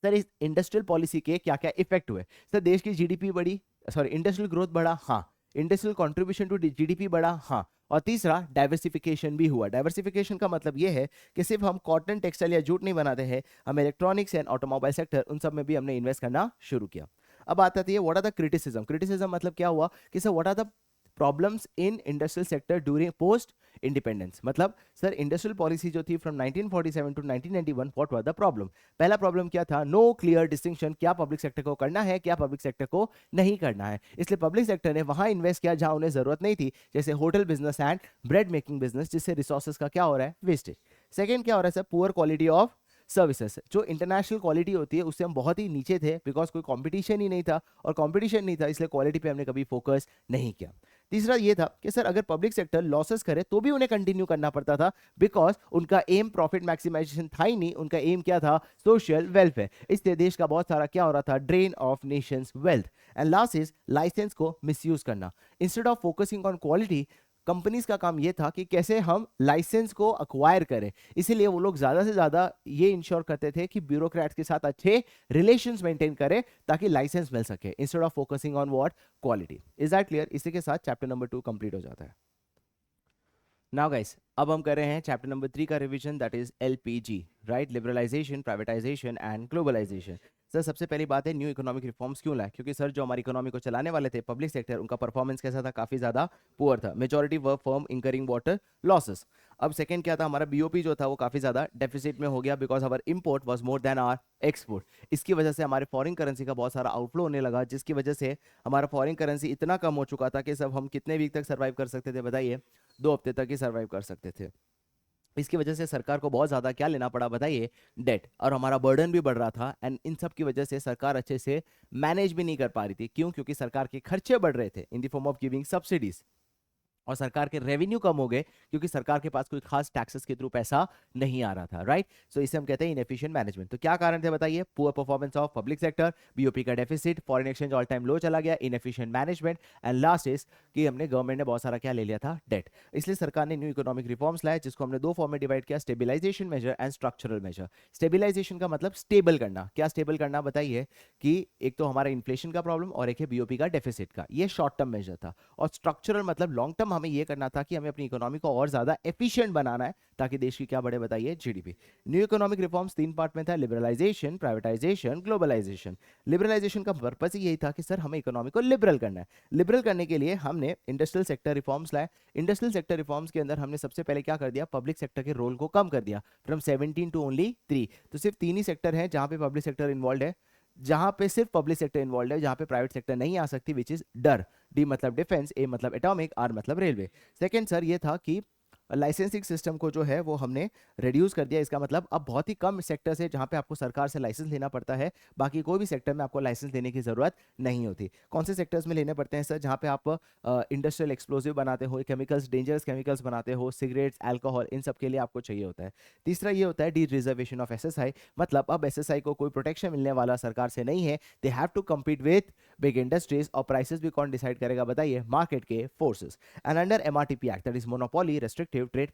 सर इस इंडस्ट्रियल पॉलिसी के क्या क्या इफेक्ट हुए। सर देश की जीडीपी बढ़ी, सॉरी इंडस्ट्रियल ग्रोथ बढ़ा, हाँ। इंडस्ट्रियल कंट्रीब्यूशन टू जीडीपी बढ़ा, हाँ। और तीसरा डाइवर्सिफिकेशन भी हुआ। डाइवर्सिफिकेशन का मतलब यह है कि सिर्फ हम कॉटन, टेक्सटाइल या जूट नहीं बनाते हैं, हम इलेक्ट्रॉनिक्स एंड ऑटोमोबाइल सेक्टर, उन सब में भी हमने इन्वेस्ट करना शुरू किया। अब बात आती है what are the criticism. Criticism मतलब क्या हुआ कि sir what are the problems in industrial sector during post independence. मतलब सर इंडस्ट्रियल पॉलिसी जो थी from 1947 to 1991, what was the problem. पहला प्रॉब्लम क्या था, नो क्लियर डिस्टिंक्शन, क्या पब्लिक सेक्टर को करना है, क्या पब्लिक सेक्टर को नहीं करना है। इसलिए पब्लिक सेक्टर ने वहां इन्वेस्ट किया जहां उन्हें जरूरत नहीं थी, जैसे hotel business and bread making business, जिससे रिसोर्सेज का क्या हो रहा है, वेस्टेज। सेकेंड क्या हो रहा है sir, poor quality of services. जो इंटरनेशनल क्वालिटी होती है उससे हम बहुत ही नीचे थे, बिकॉज कोई कंपटीशन ही नहीं था, और कंपटीशन नहीं था इसलिए क्वालिटी पे हमने कभी फोकस नहीं किया। तीसरा ये था कि सर अगर पब्लिक सेक्टर लॉसेस करे तो भी उन्हें कंटिन्यू करना पड़ता था, बिकॉज उनका एम प्रॉफिट मैक्सिमाइजेशन था ही नहीं, उनका एम क्या था, सोशल वेलफेयर। इसलिए देश का बहुत सारा क्या हो रहा था, drain of nation's wealth. And last is license को मिसयूज करना। Instead of focusing on quality, companies का काम ये था कि कैसे हम लाइसेंस को अक्वायर करें, इसीलिए वो लोग ज्यादा से ज्यादा ये इंश्योर करते थे कि ब्यूरोक्रेट्स के साथ अच्छे रिलेशंस मेंटेन करें ताकि लाइसेंस मिल सके, instead of focusing on what, quality. Is that clear? इसी के साथ चैप्टर नंबर 2 कंप्लीट हो जाता है। नाउ गाइस, अब हम कर रहे हैं चैप्टर नंबर 3 का revision, that is LPG, right, liberalisation, privatisation and globalisation. Sir सबसे पहली बात है, न्यू इकोनॉमिक रिफॉर्म्स क्यों लाए? क्योंकि सर जो हमारी इकोनॉमी को चलाने वाले थे पब्लिक सेक्टर, उनका परफॉर्मेंस कैसा था, काफी ज्यादा पुअर था। मेजॉरिटी वर फर्म इंकरिंग वाटर लॉसेस। अब सेकंड क्या था, हमारा बीओपी जो था वो काफी ज्यादा डेफिसिट में हो गया, because our import was more than our export. इसकी वजह से हमारे फॉरेन करेंसी का बहुत सारा आउटफ्लो होने लगा, जिसकी वजह से हमारा फॉरेन करेंसी इतना कम हो चुका था कि सब हम कितने वीक तक सर्वाइव कर सकते थे बताइए? 2 हफ्ते तक ही सर्वाइव कर सकते थे। इसकी वजह से सरकार को बहुत ज्यादा क्या लेना पड़ा बताइए? डेट। और हमारा बर्डन भी बढ़ रहा था, एंड इन सब की वजह से सरकार अच्छे से मैनेज भी नहीं कर पा रही थी। क्यों? क्योंकि सरकार के खर्चे बढ़ रहे थे in the form of giving subsidies, और सरकार के रेवेन्यू कम हो गए क्योंकि सरकार के पास कोई खास टैक्सेस के थ्रू पैसा नहीं आ रहा था, राइट? सो इसे हम कहते हैं इनएफिशिएंट मैनेजमेंट। तो क्या कारण थे बताइए? Poor performance of public sector, BOP का deficit, foreign exchange all time low चला गया, inefficient management, and last is कि हमने गवर्नमेंट ने बहुत सारा क्या ले लिया था, डेट। इसलिए सरकार ने न्यू इकोनॉमिक रिफॉर्म्स लाए, जिसको हमने 2 फॉर्म में डिवाइड किया, stabilisation measure and structural measure. Stabilisation का मतलब स्टेबल करना। क्या स्टेबल करना बताइए? कि एक तो हमारा इन्फ्लेशन का प्रॉब्लम और एक है बीओपी का डेफिसिट का, ये शॉर्ट टर्म मेजर था। और स्ट्रक्चरल मतलब लॉन्ग टर्म हमें ये करना था कि हमें अपनी इकोनॉमी को और ज्यादा एफिशिएंट बनाना है ताकि देश की क्या बढ़े बताइए? GDP. New economic reforms 3 part में था, लिबरलाइजेशन, प्राइवेटाइजेशन, ग्लोबलाइजेशन। लिबरलाइजेशन का पर्पस ही यही था कि सर हमें इकोनॉमी को लिबरल करना है। लिबरल करने के लिए हमने इंडस्ट्रियल सेक्टर रिफॉर्म्स लाए। इंडस्ट्रियल सेक्टर रिफॉर्म्स के अंदर हमने सबसे पहले क्या कर दिया, पब्लिक सेक्टर के रोल को कम कर दिया, फ्रॉम 17 टू ओनली 3। तो सिर्फ 3 ही सेक्टर है जहां पे पब्लिक सेक्टर इन्वॉल्व है, जहां पे सिर्फ पब्लिक सेक्टर इन्वॉल्व है, जहां पे प्राइवेट सेक्टर नहीं आ सकती, विच इज डर। डी मतलब डिफेंस, ए मतलब एटॉमिक, आर मतलब रेलवे। सेकंड सर ये था कि लाइसेंसिंग सिस्टम को जो है वो हमने रिड्यूस कर दिया। इसका मतलब अब बहुत ही कम सेक्टर्स है जहां पे आपको सरकार से लाइसेंस लेना पड़ता है, बाकी कोई भी सेक्टर में आपको लाइसेंस लेने की जरूरत नहीं होती। कौन से सेक्टर्स में लेने पड़ते हैं सर? जहां पे आप इंडस्ट्रियल एक्सप्लोजिव बनाते हो, केमिकल्स, डेंजरस केमिकल्स बनाते हो, सिगरेट्स, अल्कोहल, इन सब के लिए आपको चाहिए होता है। तीसरा ये होता है डी रिजर्वेशन ऑफ एसएसआई, मतलब अब एसएसआई को कोई प्रोटेक्शन मिलने वाला सरकार से नहीं है, they have to compete with big industries. और प्राइसेस भी कौन डिसाइड करेगा बताइए? मार्केट के forces. And under MRTP act, that is monopoly restrictive trade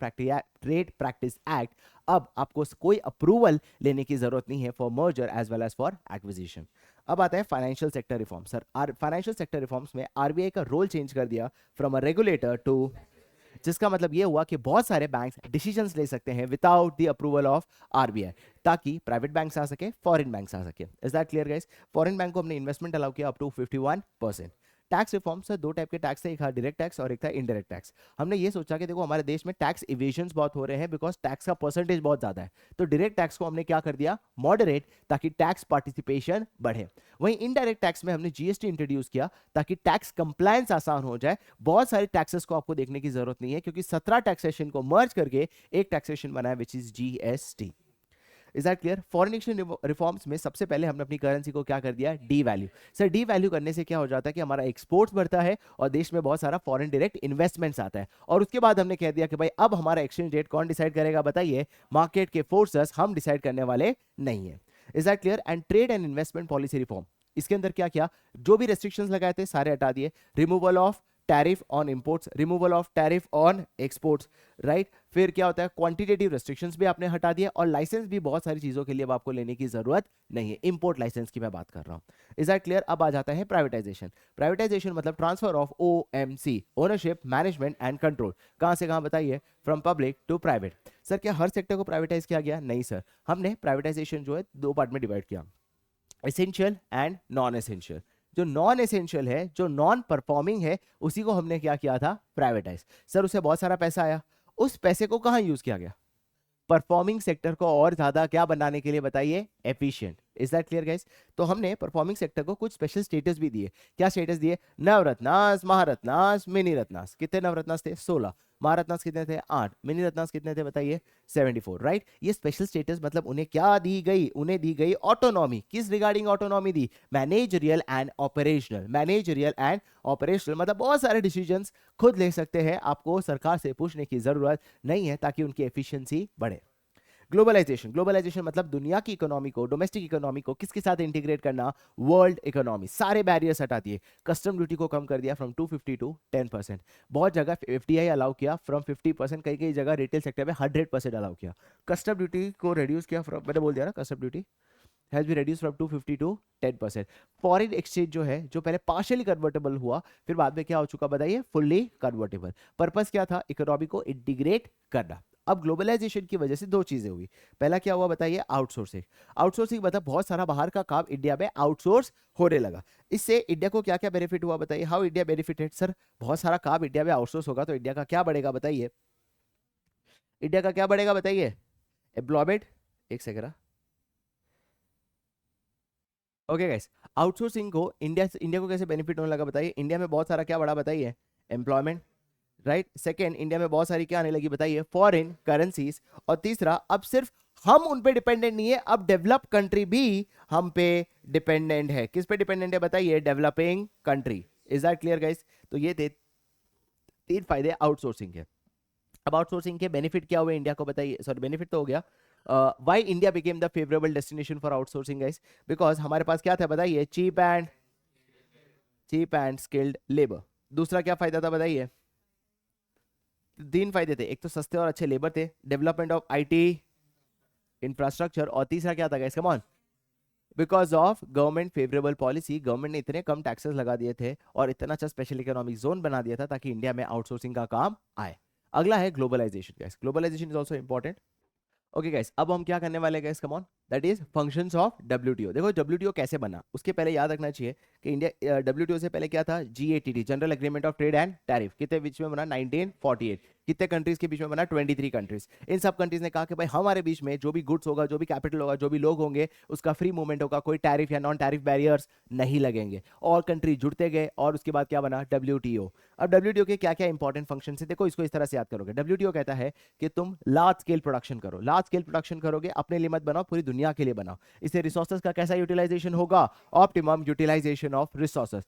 practice act, अब आपको कोई अप्रूवल लेने की जरूरत नहीं है for merger as well as for acquisition. अब आता है financial sector reform. Sir financial sector reforms में आरबीआई का रोल चेंज कर दिया फ्रॉम अ रेगुलेटर टू, जिसका मतलब ये हुआ कि बहुत सारे बैंक्स डिसीजंस ले सकते हैं without the approval of RBI, ताकि प्राइवेट बैंक्स आ सके, फॉरेन बैंक्स आ सके। Is that clear guys? Foreign bank को हमने इन्वेस्टमेंट अलाउ किया अप टू 51%। टैक्स रिफॉर्म से 2 टाइप के टैक्स थे, एक था डायरेक्ट टैक्स और एक था इनडायरेक्ट टैक्स। हमने ये सोचा कि देखो हमारे देश में टैक्स इवेजन्स बहुत हो रहे हैं बिकॉज टैक्स का परसेंटेज बहुत ज्यादा है, तो डायरेक्ट टैक्स को हमने क्या कर दिया? मॉडरेट, ताकि टैक्स पार्टिसिपेशन बढ़े। वहीं इनडायरेक्ट टैक्स में हमने जीएसटी इंट्रोड्यूस किया ताकि टैक्स कंप्लायंस आसान हो जाए। बहुत सारे टैक्सेस को आपको देखने की जरूरत नहीं है, क्योंकि 17 टैक्सेशन को मर्ज करके एक टैक्सेशन बनाया, which is GST. Is that clear? Foreign exchange reforms में सबसे पहले हमने अपनी करेंसी को क्या कर दिया? D value. Sir D value करने से क्या हो जाता है कि हमारा एक्सपोर्ट्स बढ़ता है और देश में बहुत सारा फॉरेन डायरेक्ट इन्वेस्टमेंट्स आता है। और उसके बाद हमने कह दिया कि भाई अब हमारा एक्सचेंज रेट कौन डिसाइड करेगा बताइए? मार्केट के फोर्सेस, हम डिसाइड करने वाले नहीं है। Is that clear? And trade and investment policy reform, इसके अंदर क्या किया? जो भी रेस्ट्रिक्शंस लगाए थे सारे हटा दिए। Removal of tariff on imports, removal of tariff on exports, right? फिर क्या होता है? क्वांटिटेटिव रेस्ट्रिक्शंस भी आपने हटा दिया, और लाइसेंस भी बहुत सारी चीजों के लिए अब आपको लेने की जरूरत नहीं है। इंपोर्ट लाइसेंस की मैं बात कर रहा हूं। Is that clear? अब आ जाता है प्राइवेटाइजेशन। प्राइवेटाइजेशन मतलब transfer of OMC, ownership, management and control. कहां से कहां बताइए? From public to private. Sir क्या हर सेक्टर को प्राइवेटाइज किया गया? नहीं सर, हमने प्राइवेटाइजेशन जो है 2 पार्ट में डिवाइड किया, एसेंशियल एंड नॉन एसेंशियल। जो नॉन एसेंशियल है, जो नॉन परफॉर्मिंग है, उसी को हमने क्या किया था? प्राइवेटाइज। सर उससे बहुत सारा पैसा आया, उस पैसे को कहां यूज किया गया? परफॉर्मिंग सेक्टर को और ज्यादा क्या बनाने के लिए बताइए? Efficient. Is that clear guys? तो हमने परफॉर्मिंग सेक्टर को कुछ स्पेशल स्टेटस भी दिए। क्या स्टेटस दिए? नवरत्नास, महारत्नास, मिनी रत्नास। कितने नवरत्नास थे? 16। महारत्नास कितने थे? 8। मिनी रत्नास कितने थे बताइए? 74, राइट। ये स्पेशल स्टेटस मतलब उन्हें क्या दी गई? उन्हें दी गई ऑटोनॉमी। किस regarding autonomy the? Managerial and operational. Managerial and operational मतलब बहुत सारे डिसीजंस खुद ले सकते हैं, आपको सरकार से पूछने की जरूरत नहीं है, ताकि उनकी एफिशिएंसी बढ़े। ग्लोबलाइजेशन, ग्लोबलाइजेशन मतलब दुनिया की इकोनॉमी को, डोमेस्टिक इकोनॉमी को किसके साथ इंटीग्रेट करना? World economy. सारे बैरियर्स हटा दिए, कस्टम ड्यूटी को कम कर दिया फ्रॉम 250 टू 10%। बहुत जगह एफडीआई अलाउ किया फ्रॉम 50%, कई कई जगह रिटेल सेक्टर में 100% अलाउ किया। कस्टम ड्यूटी को रिड्यूस किया फ्रॉम, मैंने बोल दिया ना, custom duty has be reduce from 250 to 10%। Foreign exchange जो है, जो पहले पार्शियली कन्वर्टेबल हुआ, फिर बाद में क्या हो चुका बताइए? Fully convertible. पर्पस क्या था? इकोनॉमी को इंटीग्रेट करना। अब ग्लोबलाइजेशन की वजह से दो चीजें हुई। पहला क्या हुआ बताइए? आउटसोर्सिंग। आउटसोर्सिंग मतलब बहुत सारा बाहर का काम इंडिया में आउटसोर्स होने लगा। इससे इंडिया को क्या क्या बेनिफिट हुआ बताइए? How India benefited? सर बहुत सारा काम इंडिया में आउटसोर्स होगा तो इंडिया का क्या बढ़ेगा बताइए? इंडिया का क्या बढ़ेगा बताइए? एम्प्लॉयमेंट। एक सेकंड। ओके गाइस, आउटसोर्सिंग को इंडिया को कैसे बेनिफिट होने लगा बताइए? इंडिया में बहुत सारा क्या बढ़ा बताइए? Employment, right. सेकेंड, इंडिया में बहुत सारी क्या आने लगी बताइए? Foreign currencies. और तीसरा, अब सिर्फ हम उन पे डिपेंडेंट नहीं है, अब डेवलप कंट्री भी हम पे डिपेंडेंट है। किस पे डिपेंडेंट है बताइए? Developing country. Is that clear guys? तो ये थे 3 फायदे आउटसोर्सिंग के। अब आउटसोर्सिंग के बेनिफिट क्या हुए इंडिया को बताइए? सॉरी, बेनिफिट तो हो गया। Why India became the favourable destination for outsourcing guys? Because हमारे पास क्या था बताइए? Cheap and skilled labour. दूसरा क्या फायदा था बताइए? 3 फायदे थे। एक तो सस्ते और अच्छे लेबर थे, डेवलपमेंट ऑफ आईटी इंफ्रास्ट्रक्चर, और तीसरा क्या था guys? Come on, because of government favourable policy. Government ने इतने कम टैक्सेस लगा दिए थे और इतना अच्छा स्पेशल इकोनॉमिक जोन बना दिया था ताकि इंडिया में आउटसोर्सिंग का काम आए। अगला है globalization guys. Globalization is also important. Okay guys, अब हम क्या करने वाले guys? Come on, that is functions of WTO. देखो डब्ल्यूटीओ कैसे बना, उसके पहले याद रखना चाहिए कि इंडिया डब्ल्यूटीओ से पहले क्या था? GATT, general agreement of trade and tariff. कितने बीच में बना? 1948। कितने कंट्रीज के बीच में बना? 23 कंट्रीज। इन सब कंट्रीज ने कहा कि भाई हमारे बीच में जो भी गुड्स होगा, जो भी कैपिटल होगा, जो भी लोग होंगे, उसका फ्री मूवमेंट होगा, कोई टैरिफ या नॉन टैरिफ बैरियर्स नहीं लगेंगे। और कंट्री जुड़ते गए और उसके बाद क्या बना? डब्ल्यूटीओ। अब डब्ल्यूटीओ के क्या क्या इंपॉर्टेंट फंक्शन है देखो, इसको इस तरह से याद करोगे। डब्ल्यूटीओ कहता है कि तुम लार्ज स्केल प्रोडक्शन करो। लार्ज स्केल प्रोडक्शन करोगे, अपने लिए मत बनाओ, पूरी दुनिया के लिए बनाओ। इससे रिसोर्सेज का कैसा यूटिलाइजेशन होगा? Optimum utilization of resources.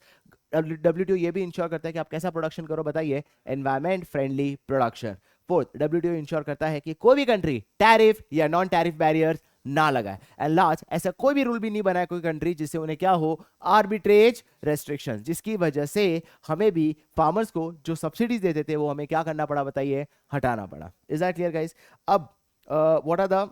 WTO ये भी इंश्योर करता है कि आप कैसा प्रोडक्शन करो बताइए? Environment friendly production. Fourth, WTO ensure करता है कि कोई भी कंट्री टैरिफ या नॉन टैरिफ बैरियर्स ना लगाए। एंड लास्ट, ऐसा कोई भी रूल भी नहीं बनाया कोई कंट्री जिससे उन्हें क्या हो? आर्बिट्रेज रेस्ट्रिक्शन, जिसकी वजह से हमें भी फार्मर्स को जो सब्सिडीज देते थे वो हमें क्या करना पड़ा बताइए? हटाना पड़ा। Is that clear guys? अब what are the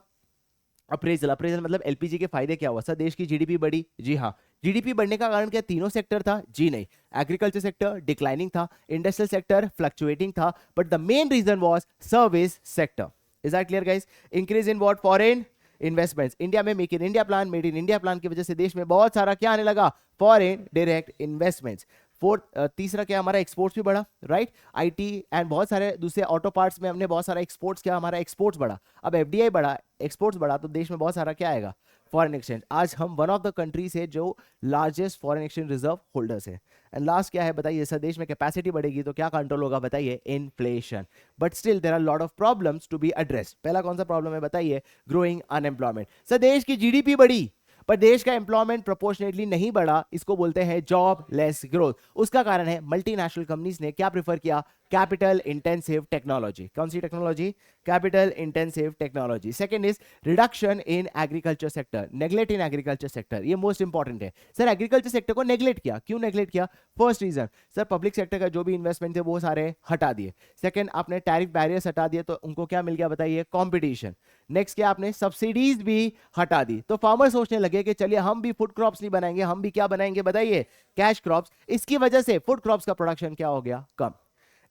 appraisal? Appraisal मतलब एलपीजी के फायदे क्या हुआ? सर देश की जीडीपी बढ़ी। जी हाँ। जीडीपी बढ़ने का कारण क्या तीनों सेक्टर था? जी नहीं। एग्रीकल्चर सेक्टर डिक्लाइनिंग था, इंडस्ट्रियल सेक्टर फ्लक्चुएटिंग था, but the main reason was service sector. Is that clear guys? Increase in what? Foreign investments. India में make in India plan, made in India plan की वजह से देश में बहुत सारा क्या आने लगा? Foreign direct investments. फोर्थ, तीसरा क्या? हमारा एक्सपोर्ट्स भी बढ़ा, राइट। आईटी एंड बहुत सारे दूसरे ऑटो पार्ट्स में हमने बहुत सारा एक्सपोर्ट्स किया, हमारा एक्सपोर्ट्स बढ़ा। अब एफडीआई बढ़ा, एक्सपोर्ट्स बढ़ा, तो देश में बहुत सारा क्या आएगा? Foreign exchange. आज हम वन ऑफ द कंट्रीज है जो largest foreign exchange reserve holders है। एंड लास्ट क्या है बताइए? सर देश में कैपेसिटी बढ़ेगी तो क्या कंट्रोल होगा बताइए? Inflation. But still there are lot of problems to be addressed. पहला कौन सा प्रॉब्लम है बताइए? Growing unemployment. सर देश की जीडीपी बढ़ी पर देश का एम्प्लॉयमेंट प्रोपोर्शनेटली नहीं बढ़ा, इसको बोलते हैं जॉब लेस ग्रोथ। उसका कारण है मल्टीनेशनल कंपनीज ने क्या प्रेफर किया? Capital intensive technology. कौन सी technology? Capital intensive technology. Second is reduction in agriculture sector, neglect in agriculture sector. ये मोस्ट इंपॉर्टेंट है। सर एग्रीकल्चर सेक्टर को नेग्लेक्ट किया, क्यों नेग्लेक्ट किया? First reason, sir public sector का जो भी इन्वेस्टमेंट थे वो सारे हटा दिए। सेकंड, आपने टैरिफ बैरियर्स हटा दिए तो उनको क्या मिल गया बताइए? कंपटीशन। नेक्स्ट क्या? आपने सब्सिडीज भी हटा दी, तो फार्मर सोचने लगे कि चलिए हम भी फूड क्रॉप्स नहीं बनाएंगे, हम भी क्या बनाएंगे बताइए? Cash crops. इसकी वजह से फूड क्रॉप्स का प्रोडक्शन क्या हो गया? कम।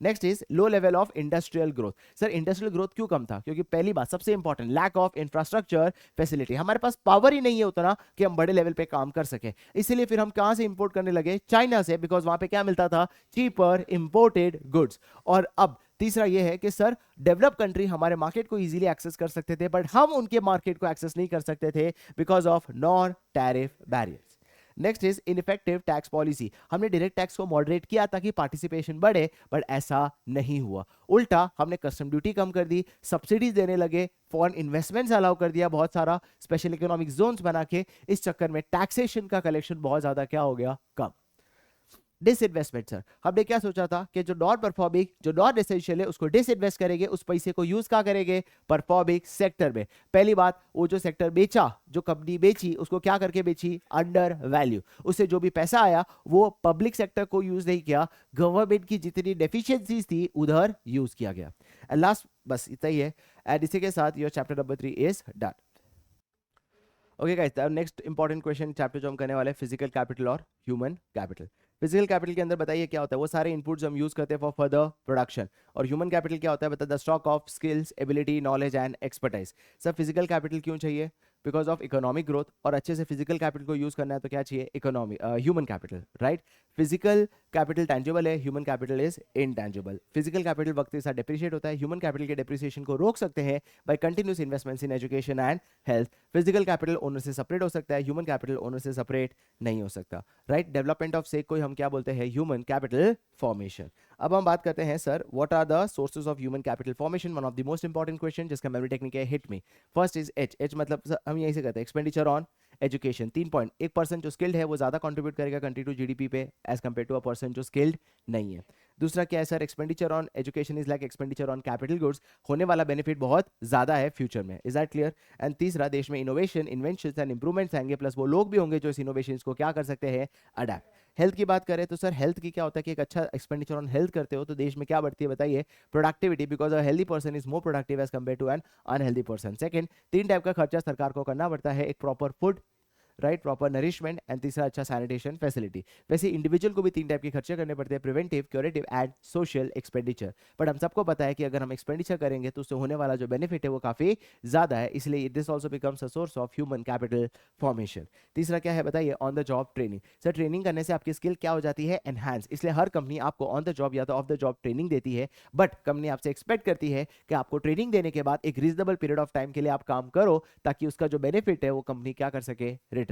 Next is low level of industrial growth. Sir industrial growth क्यों कम था? क्योंकि पहली बात सबसे important, lack of infrastructure facility. हमारे पास पावर ही नहीं है उतना कि हम बड़े लेवल पे काम कर सके। इसीलिए फिर हम कहां से इंपोर्ट करने लगे? चाइना से, बिकॉज वहां पे क्या मिलता था? Cheaper imported goods. और अब तीसरा ये है कि सर डेवलप कंट्री हमारे मार्केट को इजीली एक्सेस कर सकते थे, बट हम उनके मार्केट को एक्सेस नहीं कर सकते थे because of non tariff barriers. Next is ineffective tax policy, हमने डायरेक्ट टैक्स को मॉडरेट किया ताकि पार्टिसिपेशन बढ़े, बट ऐसा नहीं हुआ, उल्टा हमने कस्टम ड्यूटी कम कर दी, सब्सिडीज देने लगे, फॉरेन इन्वेस्टमेंट्स अलाउ कर दिया, बहुत सारा स्पेशल इकोनॉमिक जोन्स बना के, इस चक्कर में टैक्सेशन का कलेक्शन बहुत ज्यादा क्या हो गया, कम। डिसइन्वेस्टमेंट सर, हमने क्या सोचा था कि जो नॉन परफॉर्मिंग, जो नॉन एसेंशियल है उसको डिसइन्वेस्ट करेंगे, उस पैसे को यूज क्या करेंगे, परफॉर्मिंग सेक्टर में। पहली बात, वो जो सेक्टर बेचा, जो कंपनी बेची, उसको क्या करके बेची, अंडर वैल्यू, उससे जो भी पैसा आया वो पब्लिक सेक्टर को यूज नहीं किया, गवर्नमेंट की जितनी डेफिशिएंसीज थी उधर यूज किया गया। एंड लास्ट, बस इतना ही है, एंड इसी के साथ your chapter number 3 is done. Okay guys, next important question chapter जो हम करने वाले हैं, फिजिकल कैपिटल और ह्यूमन कैपिटल। फिजिकल कैपिटल के अंदर बताइए क्या होता है, वो सारे इनपुट्स हम यूज करते हैं फॉर फर्दर प्रोडक्शन। और ह्यूमन कैपिटल क्या होता है, बताइए, the stock of skills, ability, knowledge and expertise. सब फिजिकल कैपिटल क्यों चाहिए, बिकॉज ऑफ इकोनॉमिक ग्रोथ, और अच्छे से फिजिकल कैपिटल को यूज करना है तो क्या चाहिए, economy, human capital, right. Physical capital tangible है, human capital is intangible. Physical capital वक्त के साथ डेप्रिशिएट होता है, ह्यूमन कैपिटल के डेप्रिसिएशन को रोक सकते हैं by continuous investments in education and health. Physical capital owner से सेपरेट हो सकता है, ह्यूमन कैपिटल ओनर से सेपरेट नहीं हो सकता, राइट। डेवलपमेंट ऑफ से कोई हम क्या बोलते हैं, ह्यूमन कैपिटल फॉर्मेशन। अब हम बात करते हैं sir, what are the sources of human capital formation, one of the most important question जिसका मेमोरी टेक्निक है hit me. First is H, H मतलब हम यहीं से करते हैं, एक्सपेंडिचर ऑन एजुकेशन। 3 पॉइंट, एक पर्सन जो स्किल्ड है वो ज्यादा कंट्रीब्यूट करेगा कंट्री टू जीडीपी पे as compare to a person जो स्किल्ड नहीं है। दूसरा क्या है sir, expenditure on education is like expenditure on capital goods, होने वाला बेनिफिट बहुत ज्यादा है फ्यूचर में, इज दैट क्लियर। एंड तीसरा, देश में इनोवेशन, इन्वेंशंस एंड इंप्रूवमेंट्स आएंगे, प्लस वो लोग भी होंगे जो इस इनोवेशंस को क्या कर सकते हैं, अडैप्ट। हेल्थ की बात करें तो सर हेल्थ की क्या होता है कि एक अच्छा एक्सपेंडिचर ऑन हेल्थ करते हो तो देश में क्या बढ़ती है, बताइए, productivity, because a healthy person is more productive as compare to an unhealthy person. Second, 3 type का खर्चा सरकार को करना पड़ता है, एक proper food, right, proper nourishment, and तीसरा अच्छा सैनिटेशन फैसिलिटी। वैसे इंडिविजुअल को भी 3 टाइप के खर्चे करने पड़ते हैं, preventive, curative and social expenditure. But हम सबको पता है कि अगर हम एक्सपेंडिचर करेंगे तो उससे होने वाला जो बेनिफिट है वो काफी ज्यादा है, इसलिए this also becomes a source of human capital formation. तीसरा क्या है बताइए, on the job training. Sir training करने से आपकी स्किल क्या हो जाती है, एनहांस, इसलिए हर कंपनी आपको ऑन द जॉब या तो ऑफ द जॉब ट्रेनिंग देती है, बट कंपनी आपसे एक्सपेक्ट करती है कि आपको ट्रेनिंग देने के बाद एक रीजनेबल पीरियड ऑफ टाइम के लिए आप काम करो ताकि उसका जो बेनिफिट है वो कंपनी क्या कर सके, रिट्राइव।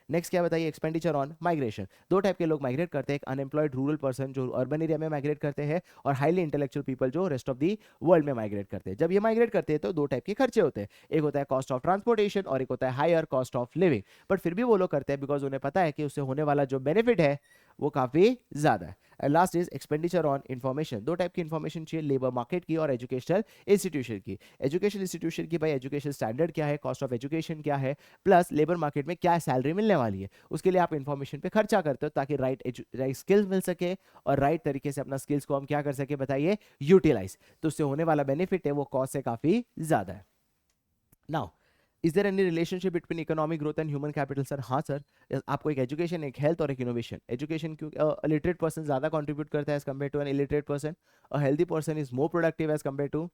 नेक्स्ट क्या बताइए, एक्सपेंडिचर ऑन माइग्रेशन। 2 टाइप के लोग माइग्रेट करते हैं, एक अनएम्प्लॉयड रूरल पर्सन जो अर्बन एरिया में माइग्रेट करते हैं, और हाईली इंटेलेक्चुअल पीपल जो रेस्ट ऑफ दी वर्ल्ड में माइग्रेट करते हैं। जब ये माइग्रेट करते हैं तो 2 टाइप के खर्चे होते हैं, एक होता है कॉस्ट ऑफ ट्रांसपोर्टेशन और एक होता है higher cost of living, but फिर भी वो लोग करते हैं बिकॉज उन्हें पता है कि उससे होने वाला जो बेनिफिट है वो काफी ज्यादा है। Last is expenditure on information. 2 type की इंफॉर्मेशन चाहिए, लेबर मार्केट की और एजुकेशनल इंस्टीट्यूशन की। एजुकेशनल इंस्टीट्यूशन की भाई एजुकेशन स्टैंडर्ड क्या है, कॉस्ट ऑफ एजुकेशन क्या है, प्लस लेबर मार्केट में क्या सैलरी मिलने वाली है, उसके लिए आप इंफॉर्मेशन पे खर्चा करते हो ताकि राइट स्किल्स मिल सके और राइट तरीके से अपना स्किल्स को हम क्या कर सके, बताइए, यूटिलाइज, तो उससे होने वाला बेनिफिट है वो कॉस्ट से काफी ज्यादा है। Now is there any relationship between economic growth and human capital, sir हाँ सर, आपको एक एजुकेशन, एक हेल्थ और एक इनोवेशन। एजुकेशन क्यों, लिटरेट पर्सन ज्यादा कंट्रीब्यूट करता है as compare to an illiterate person, a healthy person is more productive as compare to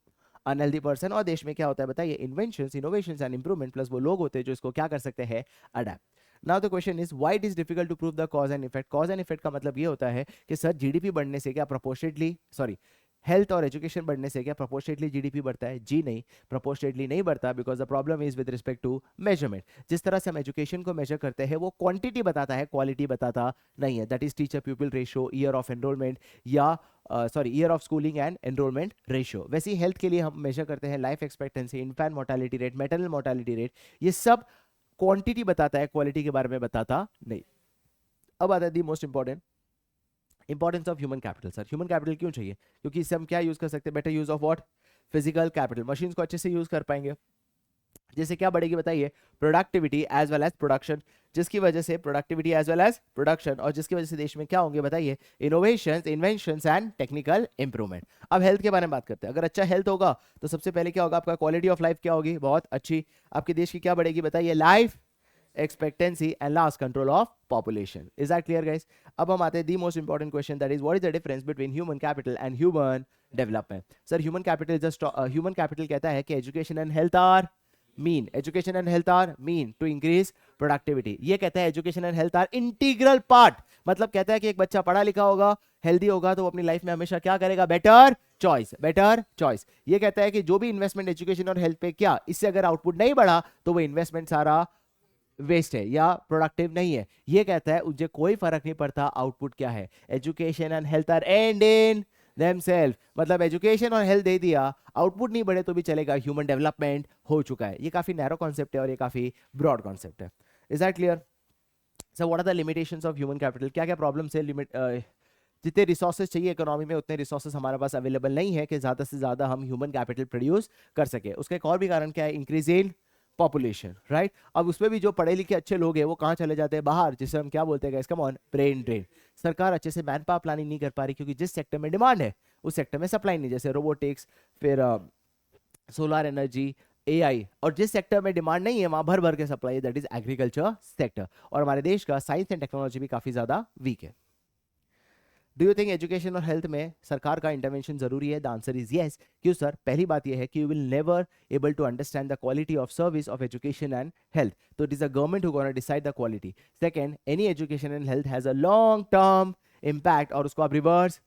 unhealthy person, और देश में क्या होता है बताइए, inventions, innovations and improvement, plus वो लोग होते हैं जो इसको क्या कर सकते हैं, adapt. Now the question is why it is difficult to prove the cause and effect. Cause and effect का मतलब ये होता है कि सर जीडीपी बढ़ने से क्या प्रोपोर्शनेटली, सॉरी, हेल्थ और एजुकेशन बढ़ने से क्या प्रोपोर्शनेटली जीडीपी बढ़ता है, जी नहीं, प्रोपोर्शनेटली नहीं बढ़ता, because the problem is with respect to measurement. जिस तरह से हम एजुकेशन को मेजर करते हैं वो क्वांटिटी बताता है, क्वालिटी बताता नहीं है, that is teacher pupil ratio, year of enrolment, या year of schooling and enrolment ratio. वैसे ही हेल्थ के लिए हम मेजर करते हैं life expectancy, infant mortality rate, maternal mortality rate, ये सब क्वांटिटी बताता है, क्वालिटी के बारे में बताता नहीं। अब आता है the most importance of human capital. Sir human capital क्यों चाहिए, क्योंकि इससे हम क्या यूज कर सकते हैं, better use of what, physical capital, machines को अच्छे से यूज कर पाएंगे, जिससे क्या बढ़ेगी बताइए, productivity as well as production, जिसकी वजह से productivity as well as production, और जिसकी वजह से देश में क्या होंगे बताइए, innovations, inventions and technical improvement. अब हेल्थ के बारे में बात करते हैं, अगर अच्छा हेल्थ होगा तो सबसे पहले क्या होगा, आपका क्वालिटी ऑफ लाइफ क्या होगी, बहुत अच्छी, आपके देश की क्या बढ़ेगी बताइए, life expectancy and last control of population. Is that clear guys? अब हम आते हैं the most important question, that is what is the difference between human capital and human development. Sir human capital is just human capital कहता है कि education and health are mean, education and health are mean to increase productivity. ये कहता है education and health are integral part, मतलब कहता है कि एक बच्चा पढ़ा लिखा होगा, हेल्दी होगा तो वो अपनी लाइफ में हमेशा क्या करेगा, बेटर चॉइस, बेटर चॉइस। ये कहता है कि जो भी इन्वेस्टमेंट एजुकेशन और हेल्थ पे किया, इससे अगर आउटपुट नहीं बढ़ा तो वो इन्वेस्टमेंट सारा वेस्ट है या प्रोडक्टिव नहीं है। ये कहता है मुझे कोई फर्क नहीं पड़ता आउटपुट क्या है, education and health are end in themself. मतलब एजुकेशन और हेल्थ दे दिया, आउटपुट नहीं बढ़े तो भी चलेगा, ह्यूमन डेवलपमेंट हो चुका है। ये काफी नैरो कॉन्सेप्ट है और ये काफी ब्रॉड कॉन्सेप्ट है। Is that clear? So what are the limitations of human capital? क्या क्या प्रॉब्लम्स है? लिमिट जितने रिसोर्सेज चाहिए इकोनॉमी में उतने रिसोर्सेज हमारे पास अवेलेबल नहीं है कि ज़्यादा से ज़्यादा हम ह्यूमन कैपिटल प्रोड्यूस कर सके। उसका एक और भी कारण क्या है? Increase in population, right? अब उसमें भी जो पढ़े लिखे अच्छे लोग हैं वो कहाँ चले जाते हैं? बाहर, जिसे हम क्या बोलते हैं guys? Come on, brain drain. सरकार अच्छे से मैन पावर प्लानिंग नहीं कर पा रही क्योंकि जिस सेक्टर में डिमांड है उस सेक्टर में सप्लाई नहीं, जैसे रोबोटिक्स, फिर सोलर एनर्जी, एआई। और जिस सेक्टर में डिमांड नहीं है वहां भर भर के सप्लाई है, दैट इज एग्रीकल्चर सेक्टर। और हमारे देश का साइंस एंड टेक्नोलॉजी भी काफी ज्यादा वीक है। डू यू थिंक एजुकेशन और हेल्थ में सरकार का इंटरवेंशन जरूरी है? The answer is yes. क्यों सर? पहली बात यह है कि you will never able to understand the quality of service of education and health, तो it is the government who gonna decide the quality. Second, any education and health has a long term impact, और उसको आप reverse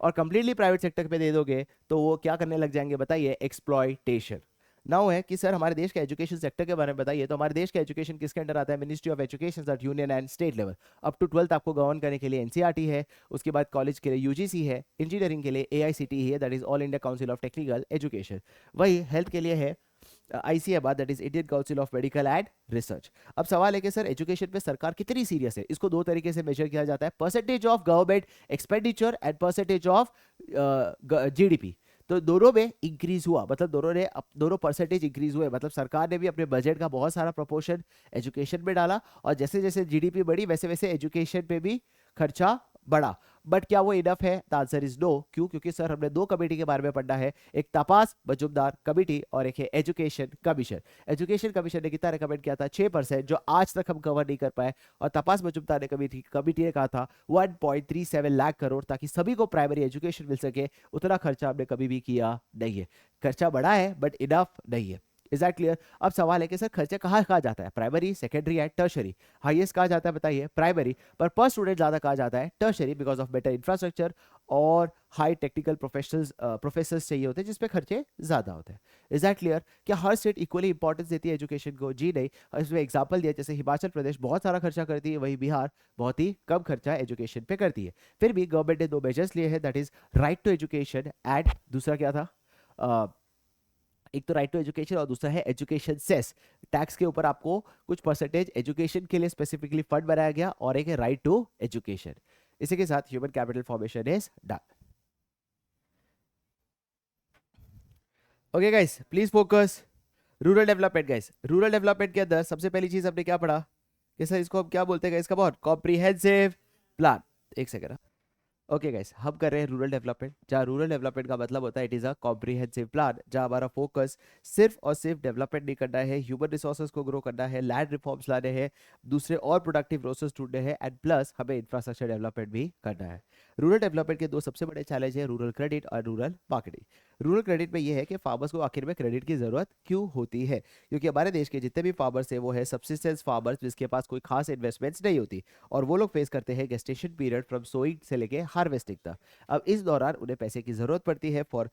और completely private sector पे दे दोगे तो वो क्या करने लग जाएंगे? बताइए, एक्सप्लॉयटेशन। नाउ है कि सर हमारे देश के एजुकेशन सेक्टर के बारे में बताइए, तो हमारे देश का एजुकेशन किसके अंडर आता है? Ministry of education at union and state level. Up to 12th आपको गवर्न करने के लिए एनसीईआरटी है, उसके बाद कॉलेज के लिए यूजीसी है, इंजीनियरिंग के लिए एआईसीटीई है, that is All India Council of Technical Education. वही हेल्थ के लिए है आईसीएबाद, that is Indian Council of Medical and Research. अब सवाल है कि सर एजुकेशन पे सरकार कितनी सीरियस है? इसको दो तरीके से मेजर किया जाता है, percentage of government expenditure and percentage of GDP. तो दोनों में इंक्रीज हुआ, मतलब दोनों परसेंटेज इंक्रीज हुए, मतलब सरकार ने भी अपने बजट का बहुत सारा प्रोपोर्शन एजुकेशन में डाला, और जैसे जैसे जीडीपी बढ़ी वैसे वैसे एजुकेशन पे भी खर्चा बढ़ा। बट क्या वो इनफ है? The answer is no. क्यों? क्योंकि सर हमने दो कमेटी के बारे में पढ़ा है, एक तपास मजुमदार कमेटी और एक है एजुकेशन कमीशन। एजुकेशन कमीशन ने कितना रिकमेंड किया था? 6%, जो आज तक हम कवर नहीं कर पाए। और तपास मजुमदार ने कमेटी ने कहा था 1.37 लाख करोड़, ताकि सभी को प्राइमरी एजुकेशन मिल सके। उतना खर्चा हमने कभी भी किया नहीं है। खर्चा बढ़ा है बट इनफ नहीं है। Is that clear? अब सवाल है कि सर खर्चा कहाँ कहा जाता है? Primary, secondary and tertiary. Highest कहा जाता है बताइए? प्राइमरी। पर स्टूडेंट ज्यादा कहा जाता है tertiary, because of better infrastructure और हाई टेक्निकल प्रोफेसर्स चाहिए होते हैं जिसपे खर्चे ज्यादा होते हैं। Is that clear? क्या हर स्टेट इक्वली इंपॉर्टेंस देती है एजुकेशन को? जी नहीं। इसमें एग्जाम्पल दिया, जैसे हिमाचल प्रदेश बहुत सारा खर्चा करती है, वही बिहार बहुत ही कम खर्चा एजुकेशन पे करती है। फिर भी गवर्नमेंट ने दो मेजर्स लिए हैं, that is right to education and दूसरा क्या था? एक तो राइट टू एजुकेशन और दूसरा है एजुकेशन सेस। टैक्स के ऊपर आपको कुछ परसेंटेज एजुकेशन के लिए स्पेसिफिकली फंड बनाया गया, और एक है राइट टू एजुकेशन। इसी के साथ human capital formation is done. Okay guys, please focus. Rural development guys, rural development के अंदर सबसे पहली चीज हमने क्या पढ़ा कि सर इसको हम क्या बोलते हैं? इसका बहुत कॉम्प्रिहेंसिव प्लान। एक सेकंड। ओके गाइस, हम कर रहे हैं रूरल डेवलपमेंट, जहाँ रूरल डेवलपमेंट का मतलब होता है it is a comprehensive plan, जहाँ हमारा फोकस सिर्फ और सिर्फ डेवलपमेंट नहीं करना है, ह्यूमन रिसोर्सेज को ग्रो करना है, लैंड रिफॉर्म्स लाने हैं, दूसरे और प्रोडक्टिव रिसोर्सेज ढूंढने हैं, एंड प्लस हमें इंफ्रास्ट्रक्चर डेवलपमेंट भी करना है। रूरल डेवलपमेंट के दो सबसे बड़े चैलेंज है, रूरल क्रेडिट और रूरल मार्केटिंग। रूरल क्रेडिट में ये है कि फार्मर्स को आखिर में क्रेडिट की जरूरत क्यों होती है? क्योंकि हमारे देश के जितने भी फार्मर्स है वो है सबसिस्टेंस फार्मर्स, जिसके पास कोई खास इन्वेस्टमेंट्स नहीं होती, और वो लोग फेस करते हैं गेस्टेशन पीरियड फ्रॉम सोइंग से लेके हार्वेस्टिंग तक। अब इस दौरान उन्हें पैसे की जरूरत पड़ती है for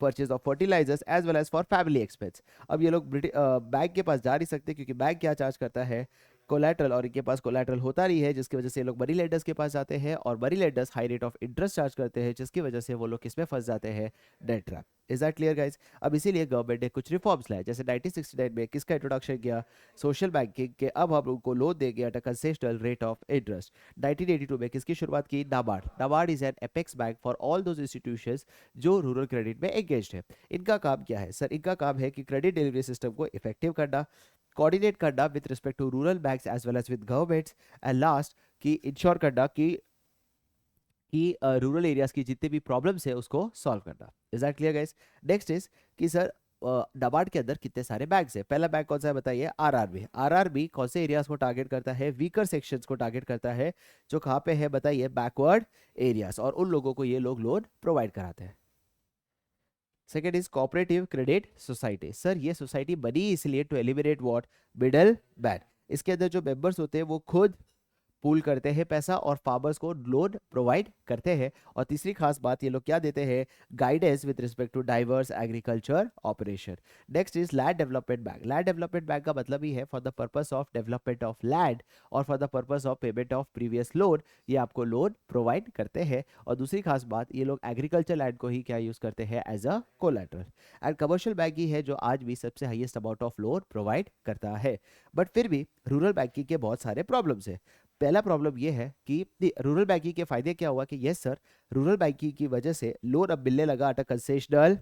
purchase of fertilizers as well as for family expense. अब ये लोग बैंक के पास जा नहीं सकते, क्योंकि बैंक क्या चार्ज करता है? कोलैटरल, और इनके पास कोलैटरल होता नहीं है, जिसकी वजह से ये लोग मनी लेंडर्स के पास जाते हैं, और money lenders high rate of interest charge करते हैं, जिसकी वजह से वो लोग किसमें फंस जाते हैं? Debt trap. Is that clear guys? अब इसीलिए गवर्नमेंट ने कुछ रिफॉर्म्स लाए, जैसे 1969 में किसका इंट्रोडक्शन किया? सोशल बैंकिंग के। अब हम उनको लोन देंगे at a concessional rate of interest. 1982 में किसकी शुरुआत की? NABARD. NABARD is an apex bank for all those institutions जो रूरल क्रेडिट में एंगेज्ड है। इनका काम क्या है सर? इनका काम है कि क्रेडिट डिलीवरी सिस्टम को इफेक्टिव करना, कोऑर्डिनेट करना with respect to rural banks as well as with governments, and last कि इंश्योर करना कि रूरल एरियाज की जितनी भी प्रॉब्लम्स है उसको सॉल्व करना। Is that clear guys? Next is कि सर नाबार्ड के अंदर कितने सारे बैंक्स है? पहला बैंक कौन सा है बताइए? आरआरबी। आरआरबी कौन से एरियाज को टारगेट करता है? वीकर सेक्शंस को टारगेट करता है, जो कहाँ पे है बताइए? बैकवर्ड एरियाज, और उन लोगों को ये लोग लोन प्रोवाइड कराते हैं। Second is cooperative credit society. Sir ये सोसाइटी बनी इसलिए to eliminate what? Middle man. इसके अंदर जो मेंबर्स होते हैं वो खुद पूल करते हैं पैसा और फार्मर्स को लोन प्रोवाइड करते हैं। और तीसरी खास बात ये लोग क्या देते हैं, guidance with respect to diverse agriculture operation. Next is land development bank. Land development bank का मतलब ही है for the purpose of development of land और for the purpose of payment of previous loan, ये आपको लोन प्रोवाइड करते हैं। और दूसरी खास बात, ये लोग एग्रीकल्चर लैंड को ही क्या यूज करते हैं, as a collateral. And commercial bank ही है जो आज भी सबसे highest amount of loan provide करता है। बट फिर भी रूरल बैंकिंग के बहुत सारे प्रॉब्लम्स है। पहला प्रॉब्लम ये है कि रूरल बैंकिंग के फायदे क्या हुआ कि यस सर, रूरल बैंकिंग की वजह से लोन अब मिलने लगा at a concessional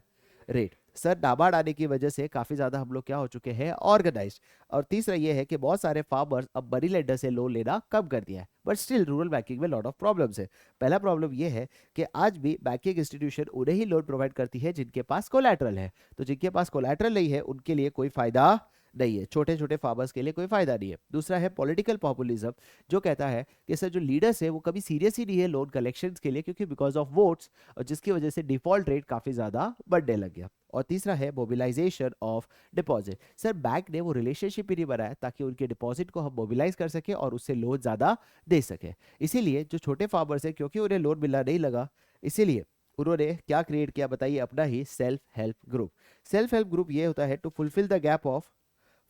rate. Sir, NABARD आने की वजह से काफी ज्यादा हम लोग क्या हो चुके हैं, ऑर्गेनाइज्ड। और तीसरा ये है कि बहुत सारे फार्मर्स अब मनी लेंडर से लोन लेना कम कर दिया है। बट स्टिल रूरल बैंकिंग में लॉट ऑफ प्रॉब्लम्स है। पहला प्रॉब्लम ये है कि आज भी बैंकिंग इंस्टीट्यूशन उन्हें ही लोन प्रोवाइड करती है जिनके पास कोलैटरल है। तो जिनके पास कोलैटरल नहीं है उनके लिए कोई फायदा नहीं है, छोटे छोटे फार्मर्स के लिए कोई फायदा नहीं है। दूसरा है पॉलिटिकल पॉपुलिज्म, जो कहता है कि सर जो लीडर्स है वो कभी सीरियस ही नहीं है लोन कलेक्शंस के लिए, क्योंकि बिकॉज ऑफ वोट्स, और जिसकी वजह से डिफॉल्ट रेट काफी ज्यादा बढ़ने लग गया। और तीसरा है mobilization of deposit. Sir bank ने वो रिलेशनशिप ही नहीं बनाया ताकि उनके डिपॉजिट को हम मोबिलाइज कर सके और उससे लोन ज्यादा दे सके। इसीलिए जो छोटे फार्मर्स है, क्योंकि उन्हें लोन मिलना नहीं लगा, इसीलिए उन्होंने क्या क्रिएट किया बताइए, अपना ही self help group. Self help group ये होता है to fulfil the gap of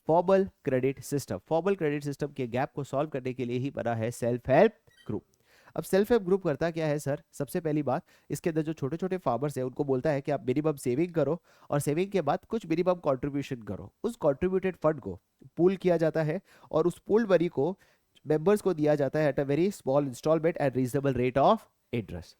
formal credit system. Formal credit system के गैप को सॉल्व करने के लिए ही बना है सेल्फ हेल्प ग्रुप। अब सेल्फ हेल्प ग्रुप करता क्या है सर, सबसे पहली बात, इसके अंदर जो छोटे छोटे फार्मर्स है उनको बोलता है कि आप मिनिमम सेविंग करो और सेविंग के बाद कुछ मिनिमम कंट्रीब्यूशन करो। उस कंट्रीब्यूटेड फंड को पूल किया जाता है और उस पूल्ड मनी को मेंबर्स को दिया जाता है at a very small installment at reasonable rate of interest.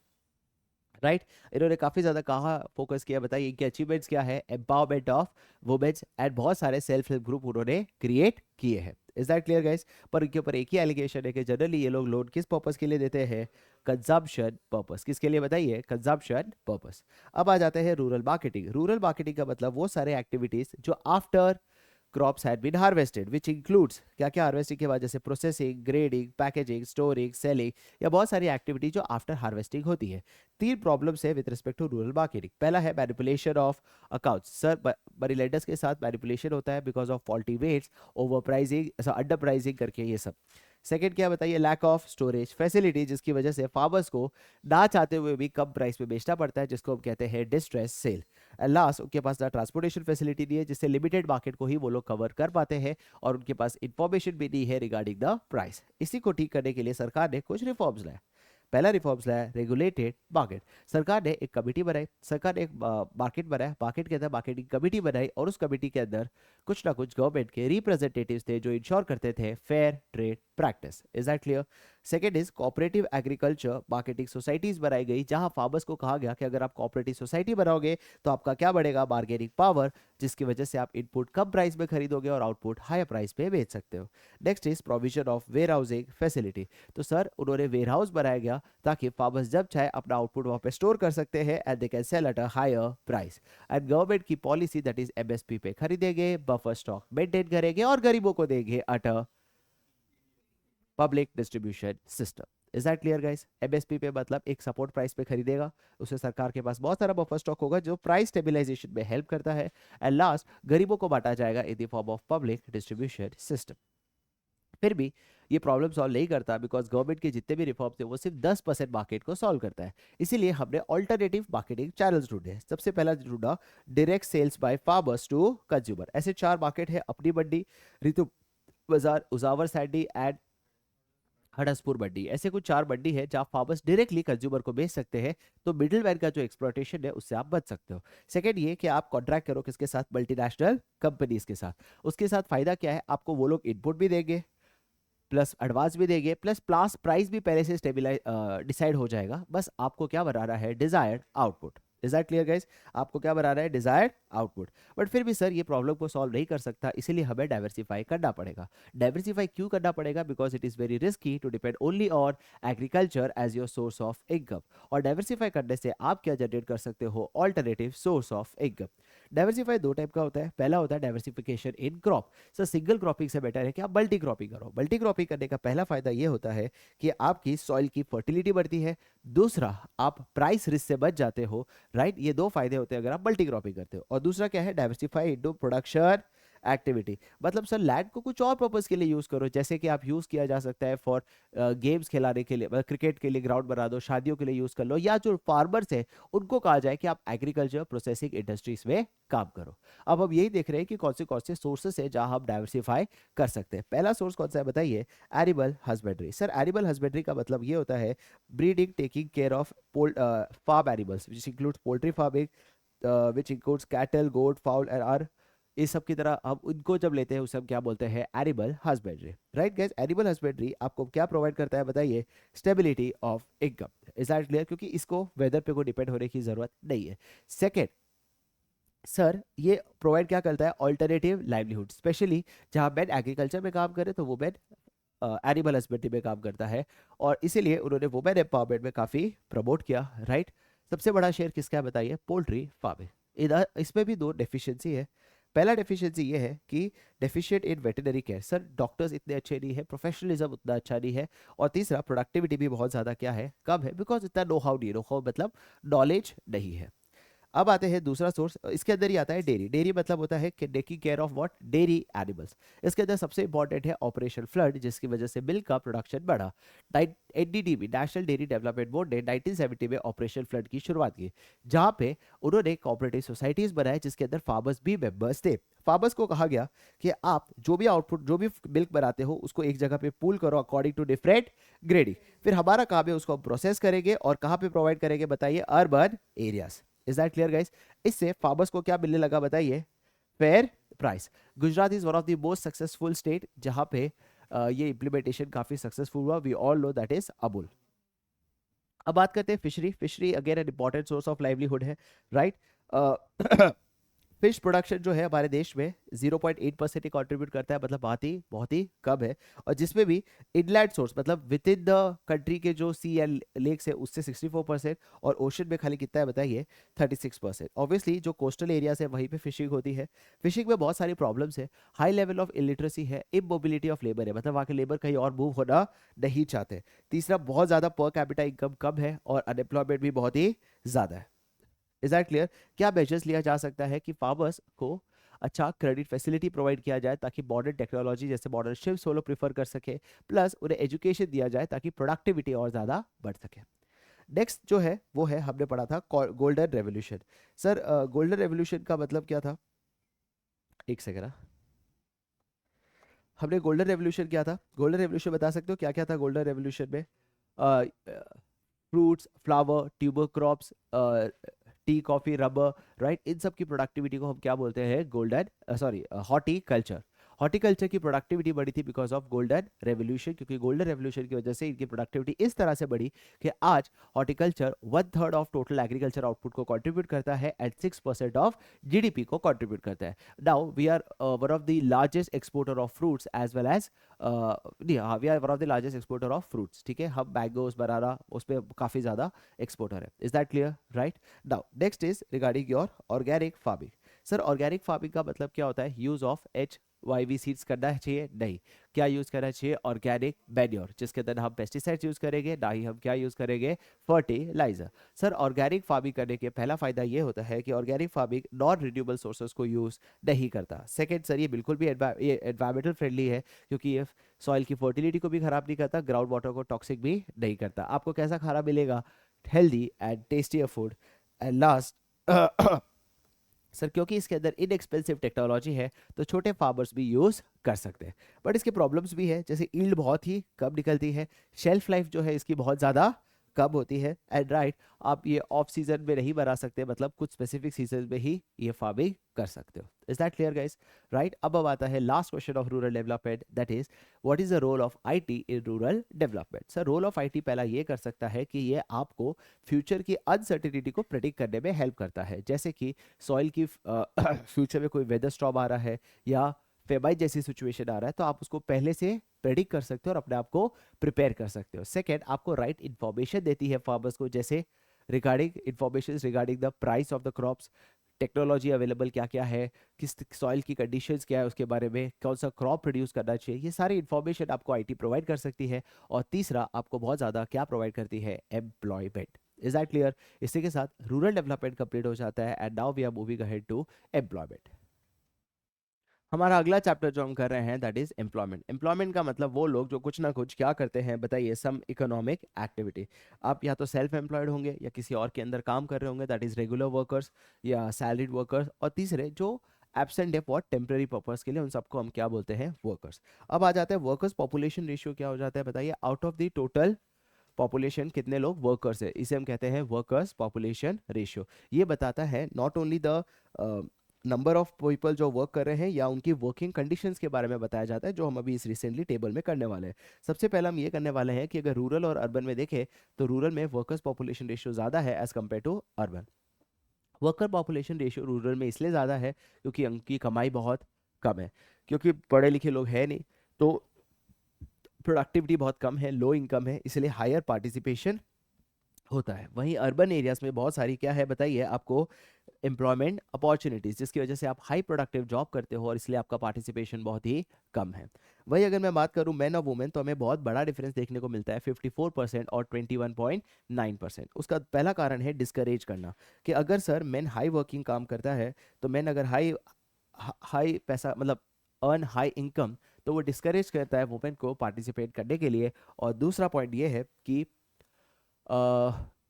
Right, इन्होंने काफी ज्यादा कहा फोकस किया, बताइए इनके अचीवमेंट्स क्या है, एम्पावरमेंट ऑफ वुमेन्स एंड बहुत सारे सेल्फ हेल्प ग्रुप उन्होंने क्रिएट किए हैं। Is that clear guys? पर इनके ऊपर एक ही एलिगेशन है कि जनरली ये लोग लोन किस पर्पस के लिए देते हैं, कंजम्पशन पर्पस। किसके लिए बताइए, कंजम्पशन पर्पस। अब आ जाते हैं रूरल मार्केटिंग। रूरल मार्केटिंग का मतलब वो सारे एक्टिविटीज जो after crops had been harvested, which includes क्या क्या हार्वेस्टिंग के बाद, जैसे processing, grading, packaging, storing, selling, या बहुत सारी एक्टिविटी जो आफ्टर हार्वेस्टिंग होती है। तीन प्रॉब्लम्स है with respect to rural marketing. पहला है manipulation of accounts. Sir money lenders के साथ मैनिपुलेशन होता है because of faulty weights, over pricing, under pricing करके ये सब। सेकंड क्या बताइए, लैक ऑफ स्टोरेज फैसिलिटी, जिसकी वजह से फार्मर्स को ना चाहते हुए भी कम प्राइस पे बेचना पड़ता है, जिसको हम कहते हैं डिस्ट्रेस सेल। एंड लास्ट, उनके पास ना ट्रांसपोर्टेशन फैसिलिटी नहीं है, जिससे लिमिटेड मार्केट को ही वो लोग कवर कर पाते हैं, और उनके पास इंफॉर्मेशन भी नहीं है रिगार्डिंग द प्राइस। इसी को ठीक करने के लिए सरकार ने कुछ रिफॉर्म्स लाए। पहला रिफॉर्म्स लाया रेगुलेटेड मार्केट। सरकार ने एक कमिटी बनाई, सरकार ने एक मार्केट बनाया, मार्केट के अंदर मार्केटिंग कमिटी बनाई, और उस कमिटी के अंदर कुछ ना कुछ गवर्नमेंट के रिप्रेजेंटेटिव्स थे जो इंश्योर करते थे fair trade practice. Is that clear? Second is cooperative agriculture marketing societies बनाई गई, जहां फार्मर्स को कहा गया कि अगर आप कोऑपरेटिव सोसाइटी बनाओगे तो आपका क्या बढ़ेगा, बार्गेनिंग पावर, जिसकी वजह से आप इनपुट कम प्राइस में खरीदोगे और आउटपुट हायर प्राइस पे बेच सकते हो। Next is provision of warehousing facility. तो सर उन्होंने वेयर हाउस बनाया गया ताकि फार्मर्स जब चाहे अपना आउटपुट वहां पे स्टोर कर सकते हैं and they can sell at a higher price. And government की पॉलिसी दैट इज एमएसपी पे खरीदेंगे, बफर स्टॉक मेंटेन करेंगे और गरीबों को देंगे at a public distribution system. Is that clear guys? MSP पे मतलब एक सपोर्ट प्राइस पे खरीदेगा, उससे सरकार के पास बहुत सारा बफर स्टॉक होगा जो प्राइस स्टेबलाइजेशन में हेल्प करता है, एंड लास्ट गरीबों को बांटा जाएगा in the form of public distribution system. फिर भी ये प्रॉब्लम सॉल्व नहीं करता बिकॉज गवर्नमेंट के जितने भी रिफॉर्म्स थे वो सिर्फ 10% मार्केट को सॉल्व करता है। इसीलिए हमने ऑल्टरनेटिव मार्केटिंग चैनल्स ढूंढे। सबसे पहला ढूंढा direct sales by farmers to consumer. ऐसे 4 मार्केट है, अपनी मंडी, रितु बाजार, उजावर सैंडी एंड हडसपुर मंडी। ऐसे कुछ 4 मंडी है जहां फार्मर्स डायरेक्टली कंज्यूमर को बेच सकते हैं, तो मिडिल मैन का जो एक्सप्लॉयटेशन है उससे आप बच सकते हो। सेकंड ये कि आप कॉन्ट्रैक्ट करो किसके साथ, मल्टीनेशनल कंपनीज के साथ। उसके साथ फायदा क्या है, आपको वो लोग इनपुट भी देंगे, प्लस एडवांस भी देंगे, प्लस प्राइस भी पहले से स्टेबिलाइज डिसाइड हो जाएगा। बस आपको क्या बनाना है, desired output. Is that clear guys? आपको क्या बनाना है, डिजायर्ड आउटपुट। बट फिर भी सर ये प्रॉब्लम को सॉल्व नहीं कर सकता, इसीलिए हमें डाइवर्सिफाई करना पड़ेगा। डाइवर्सिफाई क्यों करना पड़ेगा? Because it is very risky to depend only on agriculture as your source of income. और डाइवर्सिफाई करने से आप क्या जनरेट कर सकते हो, alternative source of income. Diversify 2 type का होता है। पहला होता है diversification in crop. Sir single cropping से बेटर है कि आप मल्टी क्रॉपिंग करो। मल्टी क्रॉपिंग करने का पहला फायदा ये होता है कि आपकी सॉइल की फर्टिलिटी बढ़ती है, दूसरा आप प्राइस रिस्क से बच जाते हो। राइट, ये 2 फायदे होते हैं अगर आप मल्टी क्रॉपिंग करते हो। और दूसरा क्या है, डाइवर्सिफाई इनटू प्रोडक्शन एक्टिविटी। मतलब सर लैंड को कुछ और पर्पस के लिए यूज करो, जैसे कि आप यूज किया जा सकता है फॉर गेम्स खिलाने के लिए, मतलब क्रिकेट के लिए ग्राउंड बना दो, शादियों के लिए यूज कर लो, या जो फार्मर्स है उनको कहा जाए कि आप एग्रीकल्चर प्रोसेसिंग इंडस्ट्रीज में काम करो। अब हम यही देख रहे हैं कि कौन से सोर्सेस है जहां हम डाइवर्सिफाई कर सकते हैं। पहला सोर्स कौन सा है बताइए? Animal husbandry. Sir animal husbandry का मतलब ये होता है breeding, taking care of farm animals which includes poultry farming, which includes cattle, goat, fowl and are, इस सब की तरह हम उनको जब लेते हैं उसे हम क्या बोलते हैं? Animal husbandry. Right guys, animal husbandry आपको क्या प्रोवाइड करता है बताइए? Stability of income. Is that clear? क्योंकि इसको वेदर पे को डिपेंड होने की जरूरत नहीं है। सेकेंड सर, ये प्रोवाइड क्या करता है? ऑल्टरनेटिव लाइवलीहुड, स्पेशली जहां मैन एग्रीकल्चर में काम करे तो वो मैन एनिमल हस्बेंड्री में काम करता है, और इसीलिए उन्होंने वुमेन एम्पावरमेंट में काफी प्रमोट किया। राइट, सबसे बड़ा शेयर किसका है बताइए? Poultry farming. इधर इसमें भी दो डेफिशिएंसी है। पहला डेफिशिएंसी ये है कि deficient in veterinary care. Sir doctors इतने अच्छे नहीं है, प्रोफेशनलिज्म उतना अच्छा नहीं है, और तीसरा प्रोडक्टिविटी भी बहुत ज़्यादा क्या है? कम है, बिकॉज इतना नो हाउ नहीं, नो हाउ मतलब नॉलेज नहीं है। अब आते हैं दूसरा सोर्स, इसके अंदर ही आता है डेयरी। डेयरी मतलब होता है कि taking care of what? Dairy animals. इसके अंदर सबसे इंपॉर्टेंट है ऑपरेशन फ्लड, जिसकी वजह से मिल्क का प्रोडक्शन बढ़ा। NDDB, national dairy development board ने 1970 में ऑपरेशन फ्लड की शुरुआत की, जहां पे उन्होंने कोऑपरेटिव सोसाइटीज बनाए जिसके अंदर फार्मर्स भी मेंबर्स थे। फार्मर्स को कहा गया कि आप जो भी आउटपुट, जो भी मिल्क बनाते हो उसको एक जगह पे पूल करो अकॉर्डिंग टू डिफरेंट ग्रेडिंग। फिर हमारा काम है उसको प्रोसेस करेंगे, और कहाँ पे प्रोवाइड करेंगे बताइए? Urban areas. Is that clear guys? इससे फार्मर्स को क्या मिलने लगा बताइए? Fair price. Gujarat is one of the most successful state जहां पे ये इंप्लीमेंटेशन काफी सक्सेसफुल हुआ। We all know that is Amul. अब बात करते हैं fishery. Fishery again an important source of livelihood है। राइट, फिश प्रोडक्शन जो है हमारे देश में 0.8% ही कंट्रीब्यूट करता है, मतलब बहुत ही कम है। और जिसमें भी इनलैंड सोर्स मतलब विद इन द कंट्री के जो सी एंड लेक्स है उससे 64%, और ओशन में खाली कितना है बताइए? 36%। ऑब्वियसली जो कोस्टल एरियाज है वहीं पे फिशिंग होती है। फिशिंग में बहुत सारी प्रॉब्लम्स है, हाई लेवल ऑफ इलिटरेसी है, इमोबिलिटी ऑफ लेबर है, मतलब वहाँ के लेबर कहीं और मूव होना नहीं चाहते। तीसरा, बहुत ज्यादा पर कैपिटा इनकम कम है, और अनएम्प्लॉयमेंट भी बहुत ही ज्यादा है। Is that clear? क्या मेजर्स लिया जा सकता है कि फार्मर्स को अच्छा क्रेडिट फैसिलिटी प्रोवाइड किया जाए ताकि मॉडर्न टेक्नोलॉजी जैसे मॉडर्न शिप्स वो लोग प्रीफर कर सके, प्लस उन्हें एजुकेशन दिया जाए ताकि प्रोडक्टिविटी और ज़्यादा बढ़ सके। नेक्स्ट जो है वो है, हमने पढ़ा था golden revolution. Sir golden revolution का मतलब क्या था? एक सेकेंड। हमने गोल्डन रेवोल्यूशन क्या था? गोल्डन रेवोल्यूशन बता सकते हो क्या क्या था गोल्डन रेवोल्यूशन में? Fruits, flower, tuber crops, tea, coffee, rubber, right, इन सब की प्रोडक्टिविटी को हम क्या बोलते हैं? Golden, sorry, horticulture. हॉर्टिकल्चर की प्रोडक्टिविटी बढ़ी थी बिकॉज ऑफ गोल्डन रेवोल्यूशन, क्योंकि गोल्डन रेवोल्यूशन की वजह से इनकी प्रोडक्टिविटी इस तरह से बढ़ी कि आज horticulture 1/3 of total agriculture output को कंट्रीब्यूट करता है एंड 6% ऑफ जीडीपी को कंट्रीब्यूट करता है। Now we are one of the largest exporter of fruits as well as, हाँ, we are one of the largest exporter of fruits. ठीक है, हम मैंगोज, बनाना, उस पर काफी ज्यादा एक्सपोर्टर है। Is that clear? Right, now next is regarding your organic farming. Sir organic farming का मतलब क्या होता है? यूज ऑफ HYV सीड्स करना चाहिए? नहीं। क्या यूज करना चाहिए? ऑर्गेनिक मैन्योर, जिसके अंदर हम पेस्टिसाइड्स यूज करेंगे, ना ही हम क्या यूज करेंगे? फर्टिलाइजर। सर ऑर्गेनिक फार्मिंग करने के पहला फायदा ये होता है कि organic farming non renewable sources को यूज नहीं करता। सेकेंड सर, ये बिल्कुल भी एनवायरमेंटल फ्रेंडली है, क्योंकि ये सॉइल की फर्टिलिटी को भी खराब नहीं करता, ग्राउंड वाटर को टॉक्सिक भी नहीं करता। आपको कैसा खाना मिलेगा? Healthy and tastier food. And last sir, क्योंकि इसके अंदर इनएक्सपेंसिव टेक्नोलॉजी है तो छोटे फार्मर्स भी यूज कर सकते हैं, बट इसके प्रॉब्लम्स भी है, जैसे ईल्ड बहुत ही कम निकलती है, शेल्फ लाइफ जो है इसकी बहुत ज़्यादा कम होती है, एंड राइट, आप ये ऑफ सीजन में नहीं बना सकते, मतलब कुछ स्पेसिफिक सीजन में ही ये फार्मिंग कर सकते हो। Is that clear guys? Right, अब आता है last question of rural development, that is what is the role of IT in rural development. Sir role of IT पहला ये कर सकता है कि ये आपको फ्यूचर की अनसर्टिनिटी को प्रेडिक्ट करने में हेल्प करता है, जैसे कि सॉइल की फ्यूचर में कोई वेदर स्टॉर्म आ रहा है या फेबाइट जैसी सिचुएशन आ रहा है, तो आप उसको पहले से प्रेडिक्ट कर सकते हो और अपने आप को प्रिपेयर कर सकते हो। सेकेंड, आपको राइट इन्फॉर्मेशन देती है फार्मर्स को, जैसे regarding information regarding the price of the crops, technology available क्या क्या है, किस सॉइल की कंडीशंस क्या है उसके बारे में, कौन सा क्रॉप प्रोड्यूस करना चाहिए, ये सारी इन्फॉर्मेशन आपको आईटी प्रोवाइड कर सकती है। और तीसरा, आपको बहुत ज़्यादा क्या प्रोवाइड करती है? एम्प्लॉयमेंट। Is that clear? इसी के साथ रूरल डेवलपमेंट कंप्लीट हो जाता है, and now we are moving ahead to employment. हमारा अगला चैप्टर जो हम कर रहे हैं दैट इज एम्प्लॉयमेंट। एम्प्लॉयमेंट का मतलब वो लोग जो कुछ ना कुछ क्या करते हैं, बताइए, सम इकोनॉमिक एक्टिविटी। आप या तो सेल्फ एम्प्लॉयड होंगे या किसी और के अंदर काम कर रहे होंगे, दैट इज रेगुलर वर्कर्स या सैलरीड वर्कर्स, और तीसरे जो एब्सेंट है फॉर टेम्पररी पर्पस के लिए, उन सबको हम क्या बोलते हैं, वर्कर्स। अब आ जाता है वर्कर्स पॉपुलेशन रेशियो क्या हो जाता है, बताइए। Out of the total population कितने लोग वर्कर्स है, इसे हम कहते हैं वर्कर्स पॉपुलेशन रेशियो। ये बताता है not only the number of people जो वर्क कर रहे हैं या उनकी वर्किंग कंडीशंस के बारे में बताया जाता है, जो हम अभी इस रिसेंटली टेबल में करने वाले हैं। सबसे पहले हम ये करने वाले हैं कि अगर रूरल और अर्बन में देखें तो रूरल में वर्कर्स पॉपुलेशन रेशियो ज़्यादा है as compare to urban. Worker population ratio rural में इसलिए ज़्यादा है क्योंकि उनकी कमाई बहुत कम है, क्योंकि पढ़े लिखे लोग हैं नहीं, तो प्रोडक्टिविटी बहुत कम है, लो इनकम है, इसलिए हायर पार्टिसिपेशन होता है। वहीं अर्बन एरियाज में बहुत सारी क्या है, बताइए, आपको एम्प्लॉयमेंट अपॉर्चुनिटीज, जिसकी वजह से आप हाई प्रोडक्टिव जॉब करते हो और इसलिए आपका पार्टिसिपेशन बहुत ही कम है। वही अगर मैं बात करूं मैन और वुमेन, तो हमें बहुत बड़ा डिफरेंस देखने को मिलता है, 54% और 21.9%। उसका पहला कारण है डिस्करेज करना, कि अगर सर मैन हाई वर्किंग काम करता है, तो मैन अगर हाई हाई पैसा मतलब अर्न हाई इनकम, तो वो डिस्करेज करता है वुमेन को पार्टिसिपेट करने के लिए। और दूसरा पॉइंट ये है कि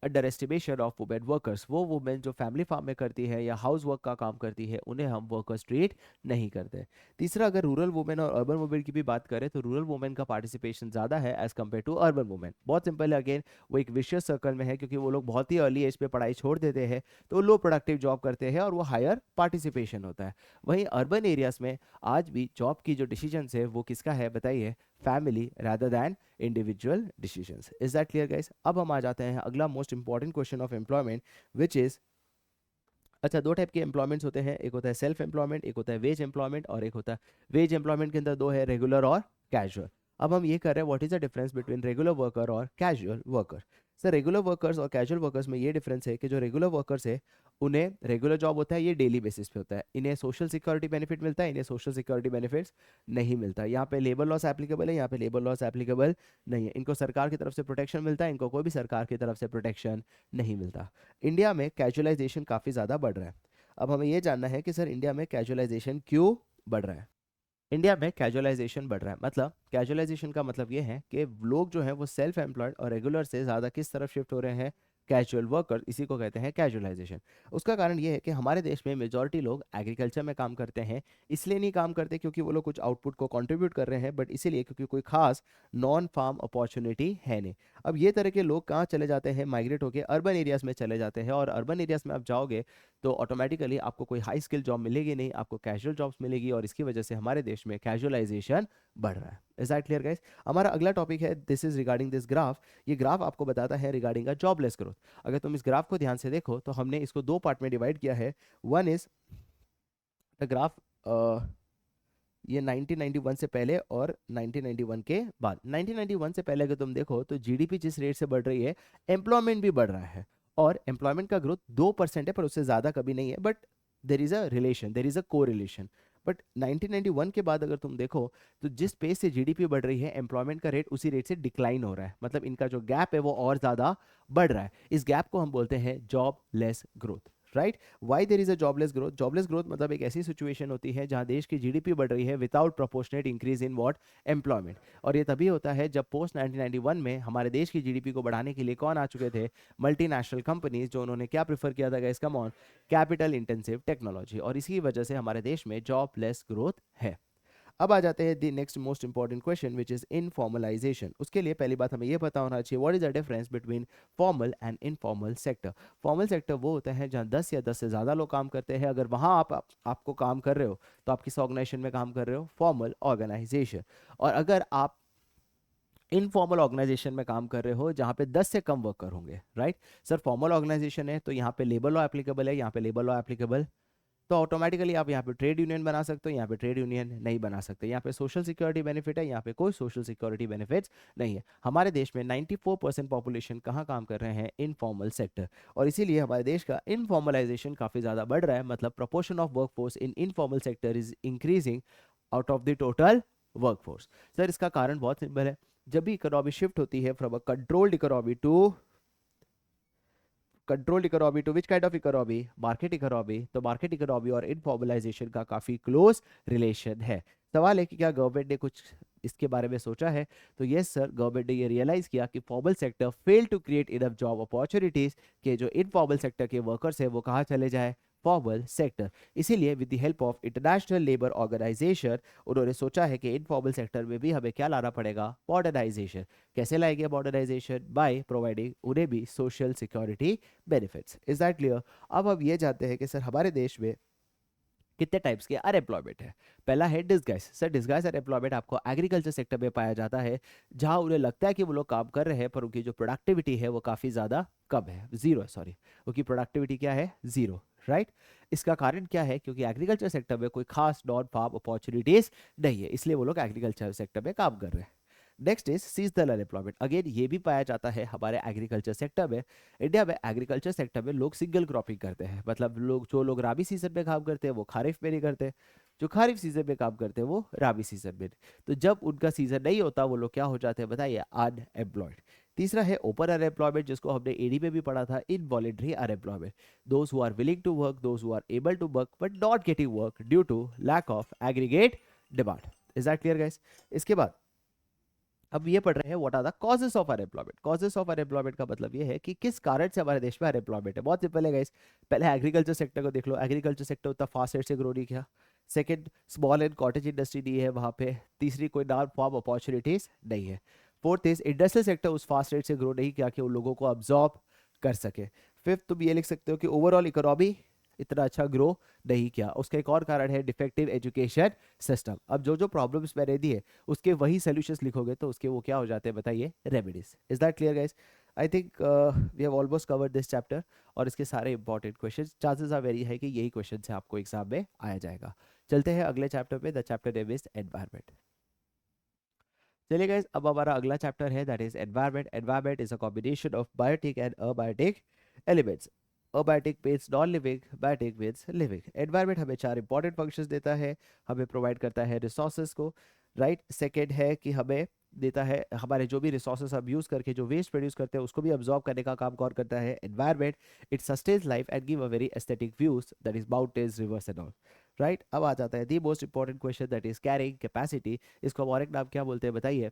under estimation of women workers, वो वुमेन जो फैमिली फार्म में करती है या हाउस वर्क का काम करती है, उन्हें हम वर्कर्स ट्रीट नहीं करते। तीसरा, अगर रूरल वुमेन और अर्बन वुमेन की भी बात करें तो रूरल वुमेन का पार्टिसिपेशन ज़्यादा है as compare to urban women. बहुत सिंपल है, अगेन वो एक विशियस सर्कल में है, क्योंकि वो लोग बहुत ही अर्ली एज पे पढ़ाई छोड़ देते हैं, तो लो प्रोडक्टिव जॉब करते हैं और वो हायर पार्टिसिपेशन होता है। वहीं अर्बन एरियाज में आज भी जॉब की जो डिसीजन है वो किसका है, बताइए, family rather than individual decisions. Is that clear guys? अब हम आ जाते हैं अगला most important question of employment, which is, अच्छा, दो टाइप के एम्प्लॉयमेंट्स होते हैं, एक होता है सेल्फ एम्प्लॉयमेंट, एक होता है वेज एम्प्लॉयमेंट, और एक होता है वेज एम्प्लॉयमेंट के अंदर दो है, रेगुलर और कैजुअल। अब हम ये कर रहे हैं what is the difference between regular worker और casual worker. Sir, regular workers और कैजुअल वर्कर्स में ये डिफरेंस है कि जो रेगुलर वर्कर्स है उन्हें रेगुलर जॉब होता है, ये डेली बेसिस पे होता है, इन्हें सोशल सिक्योरिटी बेनिफिट मिलता है, इन्हें सोशल सिक्योरिटी बेनिफिट्स नहीं मिलता। यहाँ पे लेबर लॉस एप्लीकेबल है, यहाँ पे लेबर लॉस एप्लीकेबल नहीं है। इनको सरकार की तरफ से प्रोटेक्शन मिलता है, इनको कोई भी सरकार की तरफ से प्रोटेक्शन नहीं मिलता। इंडिया में कैजुअलाइजेशन काफ़ी ज़्यादा बढ़ रहा है। अब हमें यह जानना है कि सर इंडिया में कैजुअलाइजेशन क्यों बढ़ रहा है। इंडिया में कैजुअलाइजेशन बढ़ रहा है, मतलब कैजुअलाइजेशन का मतलब ये है कि लोग जो हैं वो सेल्फ एम्प्लॉयड और रेगुलर से ज़्यादा किस तरफ शिफ्ट हो रहे हैं, कैजुअल वर्कर, इसी को कहते हैं कैजुअलाइजेशन। उसका कारण ये है कि हमारे देश में मेजॉरिटी लोग एग्रीकल्चर में काम करते हैं, इसलिए नहीं काम करते क्योंकि वो लोग कुछ आउटपुट को कंट्रीब्यूट कर रहे हैं, बट इसीलिए क्योंकि कोई खास नॉन फार्म अपॉर्चुनिटी है नहीं। अब ये तरह के लोग कहाँ चले जाते हैं, माइग्रेट होकर अर्बन एरियाज में चले जाते हैं, और अर्बन एरियाज में आप जाओगे तो ऑटोमेटिकली आपको कोई हाई स्किल जॉब मिलेगी नहीं, आपको कैजुअल जॉब्स मिलेगी, और इसकी वजह से हमारे देश में कैजुअलाइजेशन बढ़ रहा है। Is that clear guys? हमारा अगला टॉपिक है, this is regarding this graph. ये ग्राफ आपको बताता है रिगार्डिंग अ जॉबलेस ग्रोथ। अगर तुम इस ग्राफ को ध्यान से देखो तो हमने इसको दो पार्ट में डिवाइड किया है। वन इज द ग्राफ, ये 1991 से पहले और 1991 के बाद। 1991 से पहले अगर तुम देखो तो जीडीपी जिस रेट से बढ़ रही है, एम्प्लॉयमेंट भी बढ़ रहा है, और एम्प्लॉयमेंट का ग्रोथ 2% है, पर उससे ज़्यादा कभी नहीं है, but there is a relation, there is a को रिलेशन। बट 1991 के बाद अगर तुम देखो तो जिस पेस से जीडीपी बढ़ रही है, एम्प्लॉयमेंट का रेट उसी रेट से डिक्लाइन हो रहा है, मतलब इनका जो गैप है वो और ज़्यादा बढ़ रहा है। इस गैप को हम बोलते हैं jobless growth, right? Why there is a jobless growth? Jobless growth मतलब एक ऐसी सिचुएशन होती है जहां देश की जीडीपी बढ़ रही है without proportionate increase in what, employment. और ये तभी होता है जब पोस्ट 1991 में हमारे देश की जीडीपी को बढ़ाने के लिए कौन आ चुके थे, मल्टीनेशनल कंपनीज, जो उन्होंने क्या प्रीफर किया था guys, come on, capital intensive technology, और इसी वजह से हमारे देश में जॉबलेस ग्रोथ है। अब आ जाते हैं the next most important question, which is informalisation. उसके लिए पहली बात हमें यह पता होना चाहिए, what is the difference between formal and informal sector. Formal sector वो होता है जहां 10 या 10 से ज़्यादा लोग काम करते हैं। अगर वहां आपको काम कर रहे हो तो आप किस ऑर्गेनाइजेशन में काम कर रहे हो, फॉर्मल ऑर्गेनाइजेशन। और अगर आप इनफॉर्मल ऑर्गेनाइजेशन में काम कर रहे हो जहां पे 10 से कम वर्कर होंगे, राइट? सर, फॉर्मल ऑर्गेनाइजेशन है तो यहाँ पे लेबर लॉ एप्लीकेबल है, यहाँ पे लेबर लॉ एप्लीकेबल, तो ऑटोमेटिकली आप यहाँ पे ट्रेड यूनियन बना सकते हो, यहाँ पे ट्रेड यूनियन नहीं बना सकते। यहाँ पे सोशल सिक्योरिटी बेनिफिट है, यहाँ पे कोई सोशल सिक्योरिटी बेनिफिट्स नहीं है। हमारे देश में 94% पॉपुलेशन कहाँ काम कर रहे हैं, इनफॉर्मल सेक्टर, और इसीलिए हमारे देश का इनफॉर्मलाइजेशन काफ़ी ज़्यादा बढ़ रहा है, मतलब proportion of workforce in informal sector is increasing out of the total workforce. Sir, इसका कारण बहुत सिंपल है, जब भी इकोनॉमी शिफ्ट होती है from a controlled economy to control economy to which kind of economy, market economy. तो market economy और इनफॉर्मलाइजेशन का काफी क्लोज रिलेशन है। सवाल है कि क्या गवर्नमेंट ने कुछ इसके बारे में सोचा है? तो यस सर, गवर्नमेंट ने ये रियलाइज किया कि formal sector fail to create enough job opportunities, के जो इनफॉर्मल सेक्टर के वर्कर्स है वो कहाँ चले जाए, फॉर्मल सेक्टर। इसीलिए with the help of International Labour Organization उन्होंने सोचा है कि इनफॉर्मल सेक्टर में भी हमें क्या लाना पड़ेगा, मॉडर्नाइजेशन। कैसे लाएंगे मॉडर्नाइजेशन? बाय प्रोवाइडिंग उन्हें भी social security benefits. Is that clear? अब हम ये जानते हैं कि सर हमारे देश में कितने टाइप्स के अनएम्प्लॉयमेंट है। पहला है डिस्गाइज। सर डिस्गाइज अनएम्प्लॉयमेंट आपको एग्रीकल्चर सेक्टर में पाया जाता है, जहां उन्हें लगता है कि वो लोग काम कर रहे हैं पर उनकी जो प्रोडक्टिविटी है वो काफ़ी ज़्यादा कम है, जीरो है, सॉरी, उनकी प्रोडक्टिविटी क्या है, जीरो। राइट? इसका कारण क्या है? क्योंकि एग्रीकल्चर सेक्टर में कोई खास नॉन फार्म अपॉर्चुनिटीज नहीं है, इसलिए वो लोग एग्रीकल्चर सेक्टर में काम कर रहे हैं। Next is seasonal unemployment. Again ये भी पाया जाता है हमारे एग्रीकल्चर सेक्टर में। इंडिया में एग्रीकल्चर सेक्टर में लोग सिंगल क्रॉपिंग करते हैं, मतलब जो लोग राबी सीजन में काम करते हैं वो खारिफ में नहीं करते, जो खारिफ सीजन में काम करते हैं वो राबी सीजन में। तो जब उनका सीजन नहीं होता वो लोग क्या हो जाते हैं बताइए, अनएम्प्लॉयड। तीसरा है ओपन अनएम्प्लॉयमेंट, जिसको हमने एडी में भी पढ़ा था, involuntary unemployment. Those who are willing to work, those who are able to work but not getting work due to lack of aggregate demand. Is that clear guys? इसके बाद अब ये पढ़ रहे हैं what are the causes of unemployment. Causes of unemployment का मतलब ये है कि किस कारण से हमारे देश में अनएम्प्लॉयमेंट है। बहुत सिंपल है गाइस, पहले एग्रीकल्चर सेक्टर को देख लो, एग्रीकल्चर सेक्टर उतना फास्ट रेट से ग्रो नहीं किया। Second, small and cottage industry नहीं है वहाँ पे। तीसरी, कोई नॉन फार्म अपॉर्चुनिटीज नहीं है। फोर्थ इज इंडस्ट्रियल सेक्टर उस फास्ट रेट से ग्रो नहीं किया कि उन लोगों को अब्जॉर्ब कर सके। फिफ्थ, तुम ये लिख सकते हो कि ओवरऑल इकोनॉमी इतना अच्छा ग्रो नहीं किया। उसका एक और कारण है डिफेक्टिव एजुकेशन सिस्टम। अब जो जो प्रॉब्लम्स मैंने दिए उसके वही सोल्यूशंस लिखोगे तो उसके वो क्या हो जाते हैं बताइए, remedies. Is that clear guys? I think we have almost covered this chapter और इसके सारे important questions, chances are very है कि यही क्वेश्चन से आपको एग्जाम में आया जाएगा। चलते हैं अगले चैप्टर पे। The chapter name is environment. चलिए गाइस, अब हमारा अगला चैप्टर है that is environment. Environment is a combination of biotic and abiotic elements. Abiotic means non living, biotic means living. Environment हमें चार इंपॉर्टेंट फंक्शंस देता है। हमें प्रोवाइड करता है रिसोर्सेज को, राइट। सेकेंड है कि हमें देता है हमारे जो भी रिसोर्सेज हम यूज करके जो वेस्ट प्रोड्यूस करते हैं उसको भी अब्जॉर्ब करने का काम कौन करता है, environment. It sustains life and give a very aesthetic views, that is mountains, reverse and all. Right? अब आ जाता है the most important question that is carrying capacity. इसको और एक नाम क्या बोलते हैं बताइए,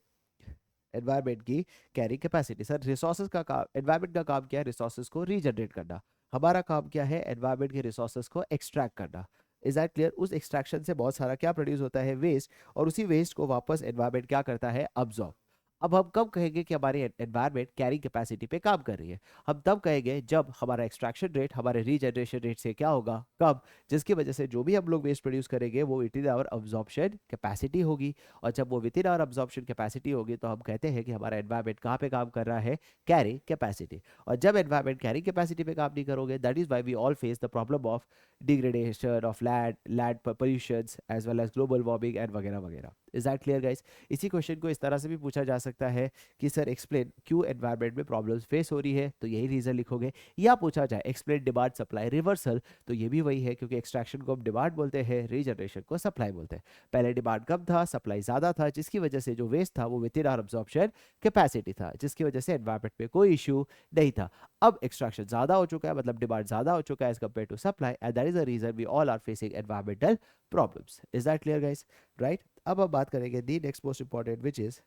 एनवायरमेंट की कैरी कैपेसिटी। सर रिसोर्सेज का काम, एनवायरमेंट का काम क्या है, रिसोर्सेज को रीजनरेट करना। हमारा काम क्या है, एनवायरमेंट के रिसोर्सेज को एक्सट्रैक्ट करना। Is that clear? उस एक्सट्रैक्शन से बहुत सारा क्या प्रोड्यूस होता है, वेस्ट, और उसी वेस्ट को वापस एनवायरमेंट क्या करता है, अब्जॉर्ब। अब हम कब कहेंगे कि हमारी एनवायरमेंट कैरिंग कैपेसिटी पे काम कर रही है? हम तब कहेंगे जब हमारा एक्सट्रैक्शन रेट हमारे रीजनरेशन रेट से क्या होगा, कम, जिसकी वजह से जो भी हम लोग वेस्ट प्रोड्यूस करेंगे वो within our absorption capacity होगी। और जब वो within our absorption capacity होगी तो हम कहते हैं कि हमारा एनवायरमेंट कहाँ पे काम कर रहा है, कैरिंग कैपेसिटी। और जब एनवायरमेंट कैरिंग कैपेसिटी पे काम नहीं करोगे, that is why we all face the problem of degradation of land pollution as well as global warming and वगैरह वगैरह। Is that clear guys? इसी क्वेश्चन को इस तरह से भी पूछा जा सकता है कि सर एक्सप्लेन क्यों एनवायरमेंट में प्रॉब्लम्स फेस हो रही है, तो यही रीजन लिखोगे। या पूछा जाए एक्सप्लेन डिमांड सप्लाई रिवर्सल, तो ये भी वही है, क्योंकि एक्सट्रैक्शन को हम डिमांड बोलते हैं, रीजनरेशन को सप्लाई बोलते हैं। पहले डिमांड कम था, सप्लाई ज्यादा था, जिसकी वजह से जो वेस्ट था वो within our absorption capacity था, जिसकी वजह से एनवायरमेंट में कोई इशू नहीं था। अब एक्सट्रैक्शन ज्यादा हो चुका है, मतलब डिमांड ज्यादा हो चुका है as compare to supply, and that is the reason we all are facing environmental problems. Is that clear guys? Right? अब हम बात करेंगे the next most important which is,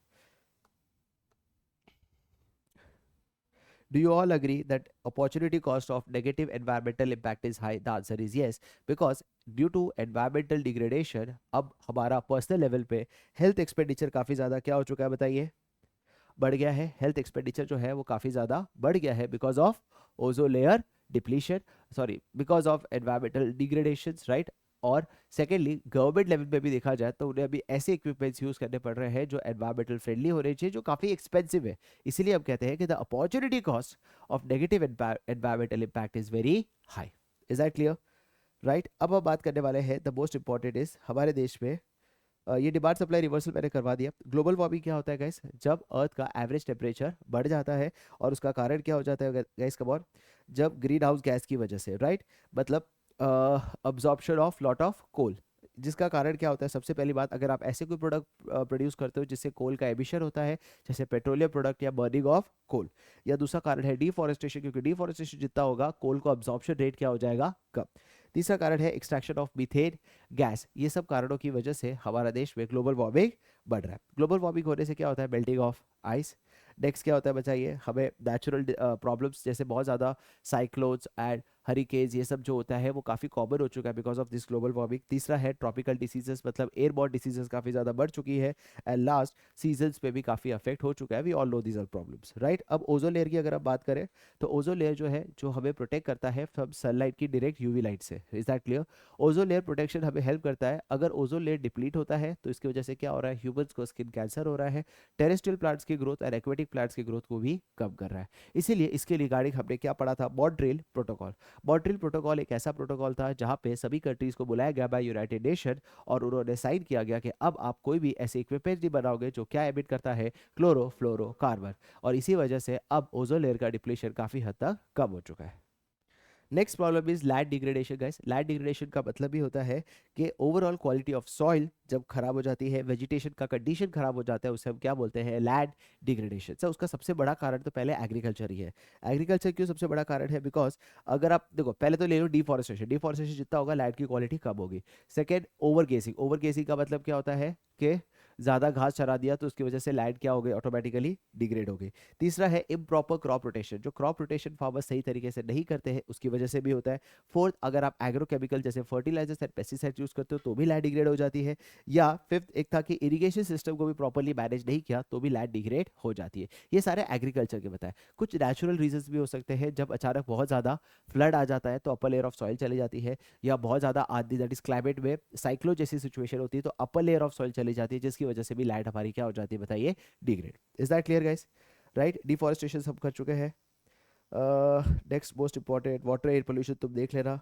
do you all agree that opportunity cost of negative environmental impact is high? The answer is yes, because due to environmental degradation अब हमारा personal level पे health expenditure काफ़ी ज़्यादा क्या हो चुका है बताइए, बढ़ गया है। हेल्थ एक्सपेंडिचर जो है वो काफ़ी ज़्यादा बढ़ गया है because of ozone layer depletion, sorry, because of environmental degradation, right. और सेकेंडली गवर्नमेंट लेवल पे भी देखा जाए तो उन्हें अभी ऐसे इक्विपमेंट्स यूज करने पड़ रहे हैं जो एनवायरमेंटल फ्रेंडली होने चाहिए, जो काफ़ी एक्सपेंसिव है। इसीलिए हम कहते हैं कि the opportunity cost of negative environmental impact is very high. Is that clear? Right? अब हम बात करने वाले हैं द मोस्ट इंपॉर्टेंट इज हमारे देश में ये डिमांड सप्लाई रिवर्सल मैंने करवा दिया। ग्लोबल वार्मिंग क्या होता है गाइस, जब अर्थ का एवरेज टेम्परेचर बढ़ जाता है, और उसका कारण क्या हो जाता है गाइस, कम ऑन, जब ग्रीन हाउस गैस की वजह से, राइट, मतलब absorption of lot of coal, जिसका कारण क्या होता है, सबसे पहली बात, अगर आप ऐसे कोई प्रोडक्ट प्रोड्यूस करते हो जिससे कोल का एमिशन होता है, जैसे पेट्रोलियम प्रोडक्ट या बर्निंग ऑफ कोल, या दूसरा कारण है डिफॉरेस्टेशन, क्योंकि डिफॉरेस्टेशन जितना होगा कोल को अब्जॉर्प्शन रेट क्या हो जाएगा, कम। तीसरा कारण है एक्सट्रैक्शन ऑफ मीथेन गैस। ये सब कारणों की वजह से हमारा देश में ग्लोबल वार्मिंग बढ़ रहा है। ग्लोबल वार्मिंग होने से क्या होता है, मेल्टिंग ऑफ आइस। नेक्स्ट क्या होता है बताइए, हमें नेचुरल प्रॉब्लम्स जैसे बहुत ज़्यादा साइक्लोन्स एंड हरिकेन्स, ये सब जो होता है वो काफ़ी कॉमन हो चुका है because of this global warming. तीसरा है ट्रॉपिकल डिसीजेस, मतलब एयरबॉर्न डिसीजेस काफ़ी ज़्यादा बढ़ चुकी है। एंड लास्ट, सीजन्स पे भी काफ़ी अफेक्ट हो चुका है। We all know these are problems, right. अब ओजोन लेयर की अगर आप बात करें, तो ओजोन लेयर जो है, जो हमें प्रोटेक्ट करता है फ्रॉम सनलाइट की डायरेक्ट यूवी लाइट से। Is that clear? Ozone layer protection हमें हेल्प करता है। अगर ओजोन लेयर डिप्लीट होता है तो इसकी वजह से क्या हो रहा है, ह्यूमंस को स्किन कैंसर हो रहा है, टेरेस्ट्रियल प्लांट्स की ग्रोथ और एक्वेटिक प्लांट्स की ग्रोथ को भी कम कर रहा है। इसीलिए इसके रिगार्डिंग हमने क्या पढ़ा था, मॉन्ट्रियल प्रोटोकॉल। मॉन्ट्रियल प्रोटोकॉल एक ऐसा प्रोटोकॉल था जहां पे सभी कंट्रीज को बुलाया गया बाय यूनाइटेड नेशन, और उन्होंने साइन किया गया कि अब आप कोई भी ऐसे इक्विपमेंट नहीं बनाओगे जो क्या एमिट करता है, क्लोरोफ्लोरोकार्बन। और इसी वजह से अब ओजोन लेयर का डिप्लीशन काफी हद तक कम हो चुका है। Next problem is land degradation guys. Land degradation का मतलब भी होता है कि ओवरऑल क्वालिटी ऑफ सॉइल जब खराब हो जाती है, वेजिटेशन का कंडीशन खराब हो जाता है, उसे हम क्या बोलते हैं, लैंड डिग्रेडेशन। सर उसका सबसे बड़ा कारण तो पहले एग्रीकल्चर ही है। एग्रीकल्चर क्यों सबसे बड़ा कारण है, बिकॉज अगर आप देखो, पहले तो ले लो डिफॉरेस्टेशन। डिफॉरेस्टेशन जितना होगा लैंड की क्वालिटी कम होगी। सेकेंड, ओवर गेसिंग। ओवर गेसिंग का मतलब क्या होता है कि ज़्यादा घास चरा दिया तो उसकी वजह से लैंड क्या हो गई, ऑटोमेटिकली डिग्रेड हो गई। तीसरा है इम्प्रॉपर क्रॉप रोटेशन। जो क्रॉप रोटेशन फार्मर्स सही तरीके से नहीं करते हैं उसकी वजह से भी होता है। फोर्थ, अगर आप एग्रोकेमिकल जैसे फर्टिलाइजर्स एंड पेस्टिसाइड्स यूज करते हो तो भी लैंड डिग्रेड हो जाती है। या फिफ्थ एक था कि इरिगेशन सिस्टम को भी प्रॉपरली मैनेज नहीं किया तो भी लैंड डिग्रेड हो जाती है। ये सारे एग्रीकल्चर के बताए। कुछ नेचुरल रीजंस भी हो सकते हैं, जब अचानक बहुत ज़्यादा फ्लड आ जाता है तो अपर लेयर ऑफ सॉइल चली जाती है, या बहुत ज़्यादा आंधी दैट इज क्लाइमेट में साइक्लोन जैसी सिचुएशन होती है तो अपर लेयर ऑफ सॉइल चली जाती है, जिसकी वजह से भी लैंड हमारी क्या हो जाती है बताइए, degrade. Is that clear guys? Right, deforestation सब कर चुके हैं। Next most important, water air pollution तुम देख लेना।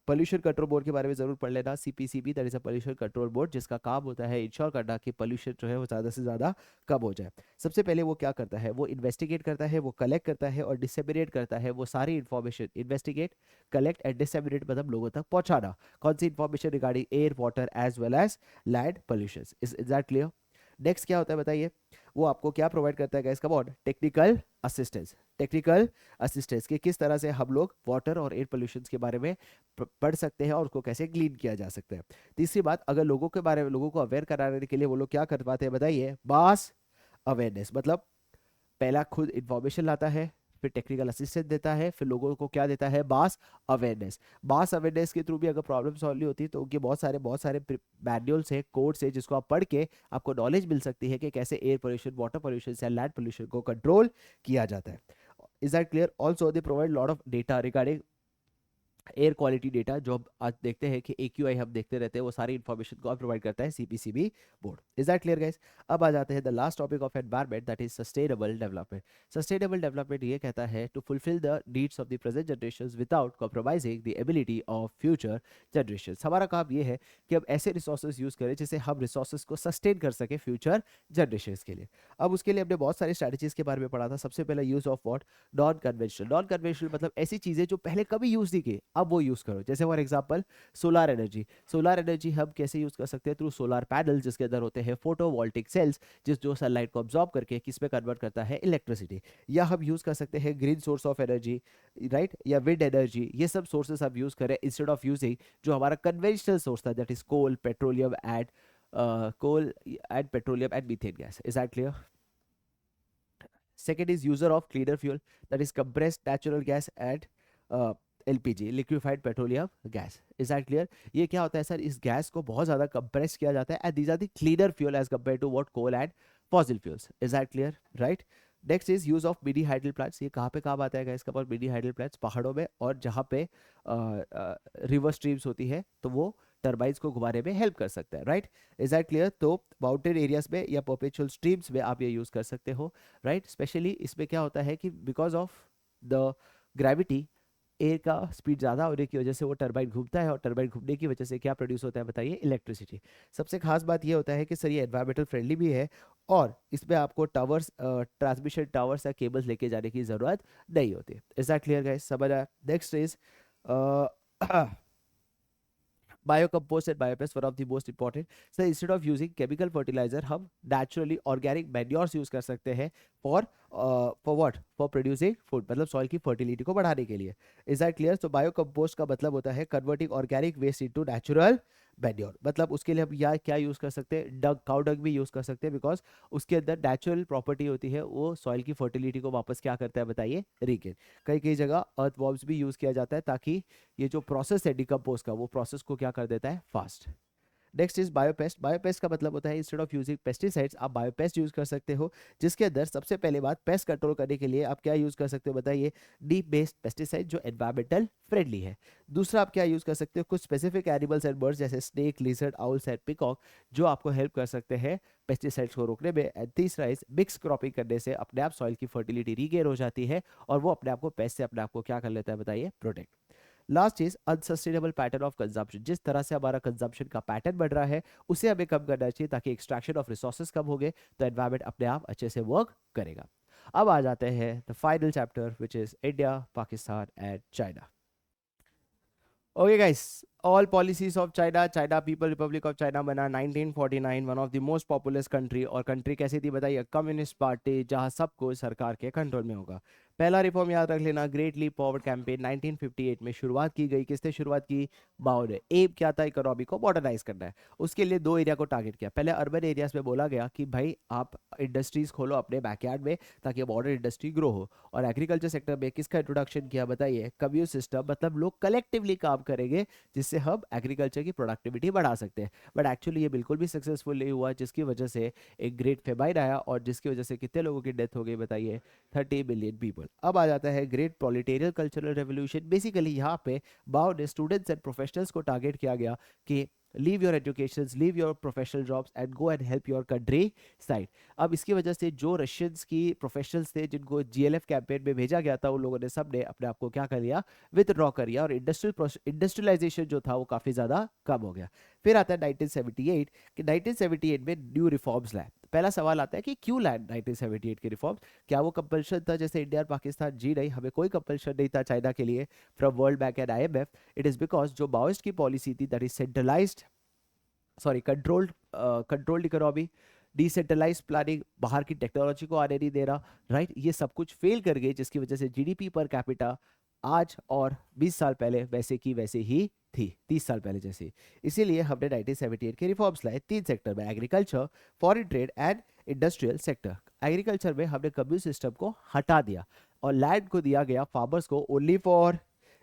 पोल्यूशन कंट्रोल बोर्ड के बारे में जरूर पढ़ लेना, CPCB that is a pollution control board, जिसका काम होता है इंश्योर करना कि पोल्यूशन जो है वो ज़्यादा से ज़्यादा कम हो जाए। सबसे पहले वो क्या करता है, वो इन्वेस्टिगेट करता है, वो कलेक्ट करता है और डिसेमिनेट करता है वो सारी information. Investigate, collect and disseminate मतलब लोगों तक पहुंचाना। कौन सी information regarding air, water as well as land pollution. Is that clear? Next क्या होता है बताइए, वो आपको क्या प्रोवाइड करता है guys, come on, technical assistance. Technical assistance कि किस तरह से हम लोग वाटर और एयर पोल्यूशन के बारे में पढ़ सकते हैं और उसको कैसे क्लीन किया जा सकता है। तीसरी बात, अगर लोगों के बारे में, लोगों को अवेयर कराने के लिए वो लोग क्या कर पाते हैं बताइए, मास अवेयरनेस। मतलब पहला खुद इंफॉर्मेशन लाता है, फिर टेक्निकल असिस्टेंस देता है, फिर लोगों को क्या देता है, मास अवेयरनेस। मास अवेयरनेस के थ्रू भी अगर प्रॉब्लम सॉल्व नहीं होती तो उनके बहुत सारे मैनुअल्स है, कोड्स है, जिसको आप पढ़ के आपको नॉलेज मिल सकती है कि कैसे एयर पोल्यूशन, वाटर पोल्यूशन या लैंड पोल्यूशन को कंट्रोल किया जाता है। Is that clear? Also they provide lot of data regarding air quality data, जो आज देखते हैं कि AQI हम देखते रहते हैं, वो सारी इन्फॉर्मेशन को प्रोवाइड करता है CPCB board. Is that clear guys? अब आ जाते हैं the last topic of environment, that is sustainable development. Sustainable development ये कहता है to fulfil the needs of the present generations without compromising the ability of future generations. हमारा काम ये है कि हम ऐसे रिसोर्सेज यूज करें जिससे हम रिसोर्सेज को सस्टेन कर सके फ्यूचर जनरेशंस के लिए। अब उसके लिए हमने बहुत सारी स्ट्रैटेजीज के बारे में पढ़ा था। सबसे पहला use of what, non conventional. Non conventional मतलब ऐसी चीजें जो पहले कभी यूज नहीं की, अब वो यूज करो। जैसे for example solar energy. Solar energy हम कैसे यूज कर सकते हैं, थ्रू सोलर पैनल, जिसके अंदर होते हैं फोटोवोल्टिक सेल्स, जो सनलाइट को अब्सॉर्ब करके किस में कन्वर्ट करता है, इलेक्ट्रिसिटी। या हम यूज कर सकते हैं green source of energy, right, या विंड एनर्जी। ये सब सोर्सेस हम यूज करें इंस्टेड ऑफ यूजिंग जो हमारा कन्वेंशनल सोर्स था, that is coal, petroleum and methane gas. Is that clear? Second is user of cleaner fuel, that is compressed natural gas and LPG, liquefied petroleum gas. Is that clear? ये क्या होता है sir, इस gas को बहुत ज़्यादा compress किया जाता है, and these are the cleaner fuel as compared to what coal and fossil fuels. Is that clear? Right? Next is use of mini hydel plants. ये कहाँ पे काम आता है इसका, पर मिनी हाइडल प्लांट्स पहाड़ों में और जहाँ पे रिवर स्ट्रीम्स होती है तो वो टर्बाइंस को घुमाने में हेल्प कर सकता है। Right, is that clear? तो माउंटेन एरियाज में या परपेचुअल स्ट्रीम्स में आप ये यूज कर सकते हो। राइट, स्पेशली इसमें क्या होता है कि because of the gravity, air का स्पीड ज़्यादा होने की वजह से वो टरबाइन घूमता है और टरबाइन घूमने की वजह से क्या प्रोड्यूस होता है बताइए, इलेक्ट्रिसिटी। सबसे खास बात ये होता है कि सर ये एनवायरमेंटल फ्रेंडली भी है और इसमें आपको टावर्स, ट्रांसमिशन टावर्स या केबल्स लेके जाने की ज़रूरत नहीं होती। Is that clear guys? समझ आया? Next is Biocompost and biopests, one of the most important. So instead of using chemical fertilizer, हम naturally organic manures use कर सकते हैं for what? For producing food, मतलब soil की fertility को बढ़ाने के लिए. Is that clear? So biocompost का मतलब होता है converting organic waste into natural manure. मतलब उसके लिए हम यहाँ क्या यूज कर सकते हैं? डग, काउ डग भी यूज कर सकते हैं, बिकॉज उसके अंदर नेचुरल प्रॉपर्टी होती है, वो सॉइल की फर्टिलिटी को वापस क्या करता है बताइए? रीगेन. कई कई जगह अर्थ वॉर्म्स भी यूज किया जाता है ताकि ये जो प्रोसेस है डिकम्पोज का, वो प्रोसेस को क्या कर देता है? Fast. Next is biopest. Biopest का मतलब होता है इंस्टेड ऑफ यूजिंग पेस्टिसाइड्स आप बायोपेस्ट यूज कर सकते हो, जिसके अंदर सबसे पहले बात पेस्ट कंट्रोल करने के लिए आप क्या यूज कर सकते हो बताइए? डीप बेस्ड पेस्टिसाइड जो एनवायरमेंटल फ्रेंडली है. दूसरा आप क्या यूज कर सकते हो? कुछ स्पेसिफिक एनिमल्स एंड बर्ड्स जैसे snake, lizard, owls and peacock जो आपको हेल्प कर सकते हैं पेस्टिसाइड्स को रोकने में. एंड तीसरा इज मिक्स क्रॉपिंग करने से अपने आप सॉइल की फर्टिलिटी रीगेन हो जाती है और वो अपने आप को पेस्ट से अपने आप को क्या कर लेता है बताइए? Protect. Last is unsustainable pattern of consumption. जिस तरह से हमारा कंजम्पशन का पैटर्न बढ़ रहा है उसे हमें कम करना चाहिए ताकि एक्सट्रैक्शन ऑफ रिसोर्सेज कम हो गए तो एनवायरमेंट अपने आप अच्छे से वर्क करेगा. अब आ जाते हैं the final chapter which is India, Pakistan and China. Okay guys, all policies of China People Republic of China बना 1949, one of the most populous country. और कंट्री कैसी थी बताइए? कम्युनिस्ट पार्टी, जहां सब कुछ सरकार के कंट्रोल में होगा. पहला रिफॉर्म याद रख लेना, ग्रेट लीप फॉरवर्ड कैंपेन 1958 में शुरुआत की गई. किसने शुरुआत की? माओ ने. एम क्या था? इकोनॉमी को मॉडर्नाइज करना है. उसके लिए दो एरिया को टारगेट किया. पहले अर्बन एरियाज में बोला गया कि भाई आप इंडस्ट्रीज खोलो अपने बैकयार्ड में ताकि मॉडर्न इंडस्ट्री ग्रो हो. और एग्रीकल्चर सेक्टर में किसका इंट्रोडक्शन किया बताइए? कम्यून सिस्टम, मतलब लोग कलेक्टिवली काम करेंगे जिससे हम एग्रीकल्चर की प्रोडक्टिविटी बढ़ा सकते हैं. बट एक्चुअली ये बिल्कुल भी सक्सेसफुल नहीं हुआ, जिसकी वजह से एक ग्रेट फेमाइन आया और जिसकी वजह से कितने लोगों की डेथ हो गई बताइए? 30 मिलियन पीपल. अब आ जाता है ग्रेट प्रोलेटेरियल कल्चरल रेवोल्यूशन. बेसिकली यहाँ पे माओ ने स्टूडेंट्स एंड प्रोफेशनल्स को टारगेट किया गया कि leave your education, leave your professional jobs and go and help your country side. अब इसकी वजह से जो रशियंस की प्रोफेशनल्स थे जिनको जीएलएफ कैंपेन में भेजा गया था, उन लोगों ने सब ने अपने आप को क्या कर लिया? विथड्रॉ कर लिया और इंडस्ट्रियलाइजेशन जो था वो काफी ज्यादा कम हो गया. फिर आता है 1978 कि 1978 में न्यू रिफॉर्म्स लाए. पहला सवाल आता है कि क्यों लाए 1978 के रिफॉर्म्स? क्या वो कंपल्शन था जैसे इंडिया और पाकिस्तान? जी नहीं, हमें कोई कंपल्शन नहीं था चाइना के लिए from World Bank and IMF. It is because जो माओइस्ट की पॉलिसी थी that is centralised, sorry controlled economy, decentralise planning, बाहर की टेक्नोलॉजी को आने नहीं दे रहा, राइट? ये सब कुछ फेल कर गई, जिसकी वजह से जीडीपी पर कैपिटा आज और 20 साल पहले वैसे की वैसे ही थी, 30 साल पहले जैसे. इसीलिए हमने 1978 के रिफॉर्म्स लाए 3 सेक्टर में: agriculture, foreign trade and industrial sector. Agriculture में हमने कम्यून सिस्टम को हटा दिया और लैंड को दिया गया फार्मर्स को only for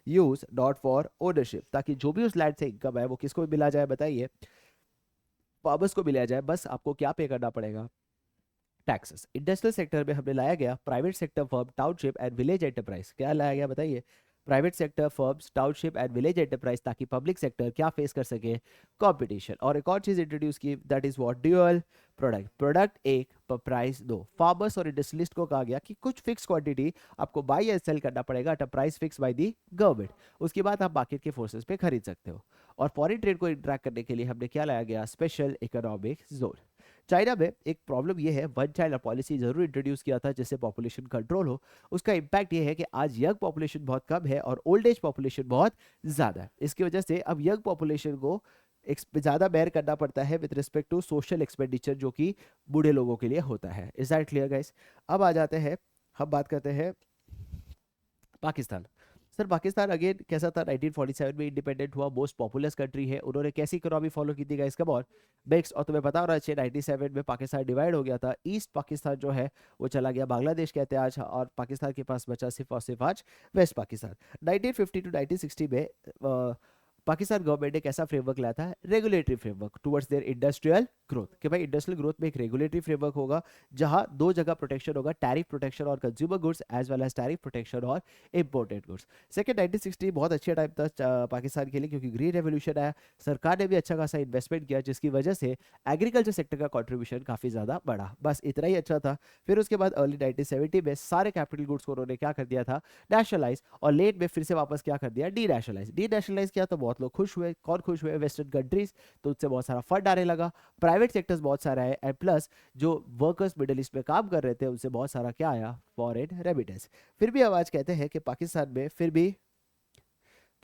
use, not for ownership, ताकि जो भी उस लैंड से इनकम है वो किसको भी मिला जाए बताइए? फार्मर्स को मिला जाए. बस आपको क्या पे करना पड़ेगा? टैक्सेस. इंडस्ट्रियल सेक्टर में हमने लाया गया private sector firm, township and village enterprise. क्या लाया गया बताइए? Private sector firms, township and village enterprise, ताकि पब्लिक सेक्टर क्या फेस कर सके? कंपटीशन. और एक और चीज इंट्रोड्यूस की, that is what? Dual product. Product एक पर प्राइस दो. फार्मर्स और इंडस्ट्रियलिस्ट को कहा गया कि कुछ फिक्स क्वांटिटी आपको बाई या सेल करना पड़ेगा at a price fix by the government. उसके बाद आप मार्केट के फोर्सेस पे खरीद सकते हो. और फॉरेन ट्रेड को इंटरेक्ट करने के लिए हमने क्या लाया गया? Special economic zone. चाइना में एक प्रॉब्लम ये है, वन चाइना पॉलिसी जरूर इंट्रोड्यूस किया था जिससे पॉपुलेशन कंट्रोल हो. उसका इंपैक्ट ये है कि आज यंग पॉपुलेशन बहुत कम है और ओल्ड एज पॉपुलेशन बहुत ज्यादा है. इसकी वजह से अब यंग पॉपुलेशन को ज्यादा बेयर करना पड़ता है with respect to social expenditure जो कि बूढ़े लोगों के लिए होता है. Is that clear guys? अब आ जाते हैं, हम बात करते हैं पाकिस्तान. सर पाकिस्तान अगेन कैसा था? 1947 में इंडिपेंडेंट हुआ, मोस्ट पॉपुलस कंट्री है. उन्होंने कैसी इकोनॉमी फॉलो की थी गाइस? Come on bakes. और तुम्हें पता होना चाहिए 97 में पाकिस्तान डिवाइड हो गया था. ईस्ट पाकिस्तान जो है वो चला गया बांग्लादेश कहते हैं आज, और पाकिस्तान के पास बचा सिर्फ और सिर्फ आज वेस्ट पाकिस्तान. 1950 टू 1960 में पाकिस्तान गवर्नमेंट ने कैसा फ्रेमवर्क लाया था? Regulatory framework towards their industrial growth. कि भाई इंडस्ट्रियल ग्रोथ में एक रेगुलेटरी फ्रेमवर्क होगा जहां दो जगह प्रोटेक्शन होगा, टैरिफ प्रोटेक्शन और consumer goods as well as tariff protection और इंपोर्टेड गुड्स. सेकंड 1960 बहुत अच्छा टाइम था पाकिस्तान के लिए क्योंकि ग्रीन रेवोल्यूशन आया. सरकार ने भी अच्छा खासा इन्वेस्टमेंट किया जिसकी वजह से एग्रीकल्चर सेक्टर का कॉन्ट्रीब्यूशन काफी ज्यादा बढ़ा. बस इतना ही अच्छा था. फिर उसके बाद अर्ली 1970 में सारे कैपिटल गुड्स को उन्होंने क्या कर दिया था? नेशनलाइज. और लेट में फिर से वापस क्या कर दिया? D nationalise. डी नेशनलाइज किया तो बहुत लोग खुश हुए. कौन खुश हुए? Western countries. तो उससे बहुत सारा फंड आने लगा, प्राइवेट सेक्टर्स बहुत सारा है, एंड प्लस जो वर्कर्स मिडिल ईस्ट में काम कर रहे थे उनसे बहुत सारा क्या आया? Foreign remittance. फिर भी आवाज कहते हैं कि पाकिस्तान में फिर भी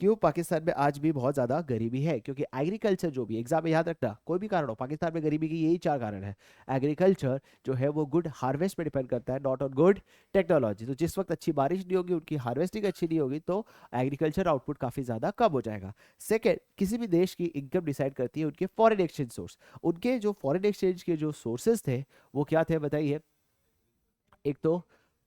क्यों पाकिस्तान में आज भी बहुत ज्यादा गरीबी है? क्योंकि एग्रीकल्चर जो भी, एग्जाम में याद रखना, कोई भी कारण हो, पाकिस्तान में गरीबी की यही 4 कारण है। एग्रीकल्चर जो है वो गुड हार्वेस्ट पे डिपेंड करता है, नॉट ऑन गुड टेक्नोलॉजी। तो जिस वक्त अच्छी बारिश नहीं होगी, उनकी हार्वेस्टिंग अच्छी नहीं होगी, तो एग्रीकल्चर आउटपुट काफी ज्यादा कम हो जाएगा। सेकेंड, किसी भी देश की इनकम डिसाइड करती है उनके फॉरेन एक्सचेंज सोर्स। उनके जो फॉरेन एक्सचेंज के जो सोर्सेज थे वो क्या थे बताइए? एक तो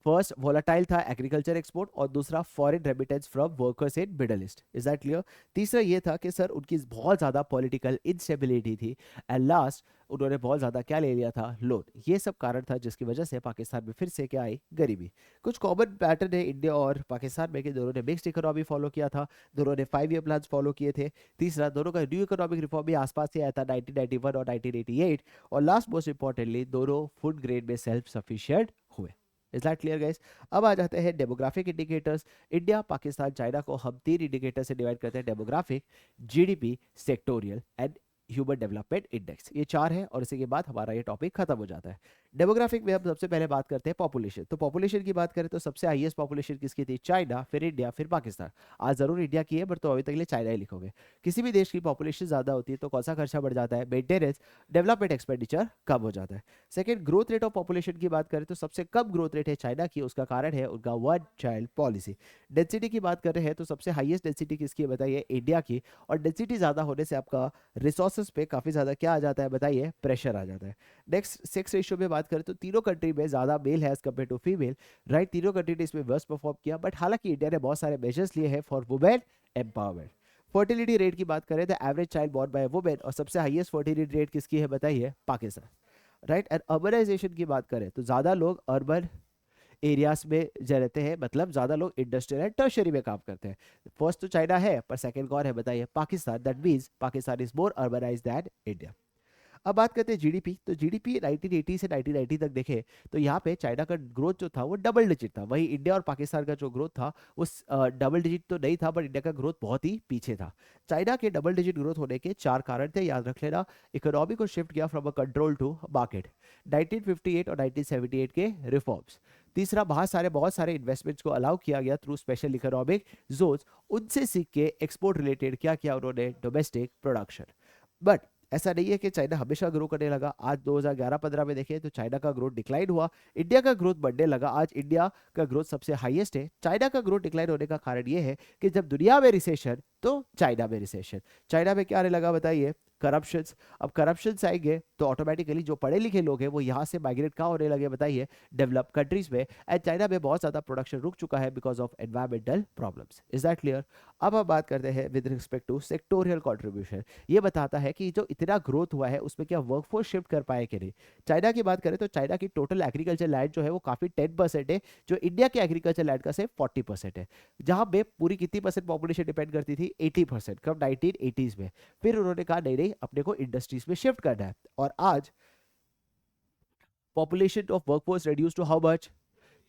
फर्स्ट वोलाटाइल था एग्रीकल्चर एक्सपोर्ट, और दूसरा foreign remittance from workers in middle east. Is that clear? तीसरा ये था कि सर उनकी बहुत ज्यादा पॉलिटिकल इंस्टेबिलिटी थी, एंड लास्ट उन्होंने बहुत ज्यादा क्या ले लिया था? लोन। ये सब कारण था जिसकी वजह से पाकिस्तान में फिर से क्या आई? गरीबी। कुछ कॉमन पैटर्न है इंडिया और पाकिस्तान में कि दोनों ने मिक्स्ड इकोनॉमी फॉलो किया था, दोनों ने 5 ईयर प्लान फॉलो किए थे। तीसरा, दोनों का न्यू इकोनॉमिक रिफॉर्म भी आसपास से आया था 1991 और 1988। और लास्ट मोस्ट इंपॉर्टेंटली दोनों फूड ग्रेड में सेल्फ सफिशिएंट हुए। Is that clear guys? अब आ जाते हैं demographic indicators. India, Pakistan, China को हम 3 इंडिकेटर से डिवाइड करते हैं: demographic, GDP, sectoral and human development index. ये 4 है और इसी के बाद हमारा ये टॉपिक खत्म हो जाता है। डेमोग्राफिक में हम सबसे पहले बात करते हैं पॉपुलेशन। तो पॉपुलेशन की बात करें तो सबसे हाईएस्ट पॉपुलेशन किसकी थी? चाइना, फिर इंडिया, फिर पाकिस्तान। आज जरूर इंडिया की है, बट तो अभी तक के लिए चाइना ही लिखोगे। किसी भी देश की पॉपुलेशन ज्यादा होती है तो कौन सा खर्चा बढ़ जाता है? मेंटेनेंस, डेवलपमेंट एक्सपेंडिचर कम हो जाता है। Second, growth rate of population की बात करें तो सबसे कम ग्रोथ रेट है चाइना की, उसका कारण है उनका वन चाइल्ड पॉलिसी। डेंसिटी की बात कर रहे हैं तो सबसे हाईएस्ट डेंसिटी किसकी है बताइए? इंडिया की। और डेंसिटी ज्यादा होने से आपका रिसोर्सेज पे काफी ज्यादा क्या आ जाता है बताइए? प्रेशर आ जाता है। नेक्स्ट, सेक्स रेशियो में बात करें तो तीनों कंट्री में ज्यादा मेल है as compare to female, right? तीनों कंट्री ने इसमें वर्स्ट परफॉर्म किया, बट हालांकि इंडिया ने बहुत सारे मेजर्स लिए हैं for women empowerment. Fertility rate की बात करें तो average child born by women, और सबसे हाईएस्ट फर्टिलिटी रेट किसकी है बताइए? पाकिस्तान, राइट? एंड अर्बनाइजेशन की बात करें तो ज्यादा लोग अर्बन एरियाज में जो रहते हैं, मतलब ज्यादा लोग इंडस्ट्रियल एंड टर्शरी में काम करते हैं। फर्स्ट तो चाइना है, पर सेकंड कौन है बताइए? Pakistan. That means Pakistan is more urbanised than India. अब बात करते हैं जीडीपी। तो जीडीपी 1980 से 1990 तक देखे तो यहाँ पे चाइना का ग्रोथ जो था वो डबल डिजिट था, वही इंडिया और पाकिस्तान का जो ग्रोथ था वो डबल डिजिट तो नहीं था, बट इंडिया का ग्रोथ बहुत ही पीछे था। चाइना के डबल डिजिट ग्रोथ होने के 4 कारण थे, याद रख लेना। इकोनॉमी को शिफ्ट किया from a control to market, 1958 और 1978 के रिफॉर्म्स। तीसरा, बहुत सारे इन्वेस्टमेंट्स को अलाउ किया गया थ्रू स्पेशल इकोनॉमिक जोन्स, उनसे सीख के एक्सपोर्ट रिलेटेड क्या किया उन्होंने? Domestic production. बट ऐसा नहीं है कि चाइना हमेशा ग्रो करने लगा। आज 2011-15 में देखें तो चाइना का ग्रोथ डिक्लाइन हुआ, इंडिया का ग्रोथ बढ़ने लगा। आज इंडिया का ग्रोथ सबसे हाईएस्ट है। चाइना का ग्रोथ डिक्लाइन होने का कारण यह है कि जब दुनिया में रिसेशन तो चाइना में रिसेशन। चाइना में क्या आने लगा बताइए? करप्शंस। अब करप्शंस आएंगे तो ऑटोमेटिकली जो पढ़े लिखे लोग हैं वो यहाँ से माइग्रेट कहाँ होने लगे बताइए? डेवलप कंट्रीज में। एंड चाइना में बहुत ज्यादा प्रोडक्शन रुक चुका है because of environmental problems. Is that clear? अब हम बात करते हैं with respect to sectoral contribution. ये बताता है कि जो इतना ग्रोथ हुआ है उसमें क्या वर्कफोर्स शिफ्ट कर पाए कि नहीं। चाइना की बात करें तो चाइना की टोटल एग्रीकल्चर लैंड जो है वो काफी 10% है, जो इंडिया के एग्रीकल्चर लैंड का सिर्फ 40% है। जहां पे पूरी कितनी परसेंट पॉपुलेशन डिपेंड करती थी? 80%, कब? 1980s में। फिर उन्होंने कहा नहीं नहीं, अपने को इंडस्ट्रीज में शिफ्ट करना है, और आज population of workforce reduce to how much?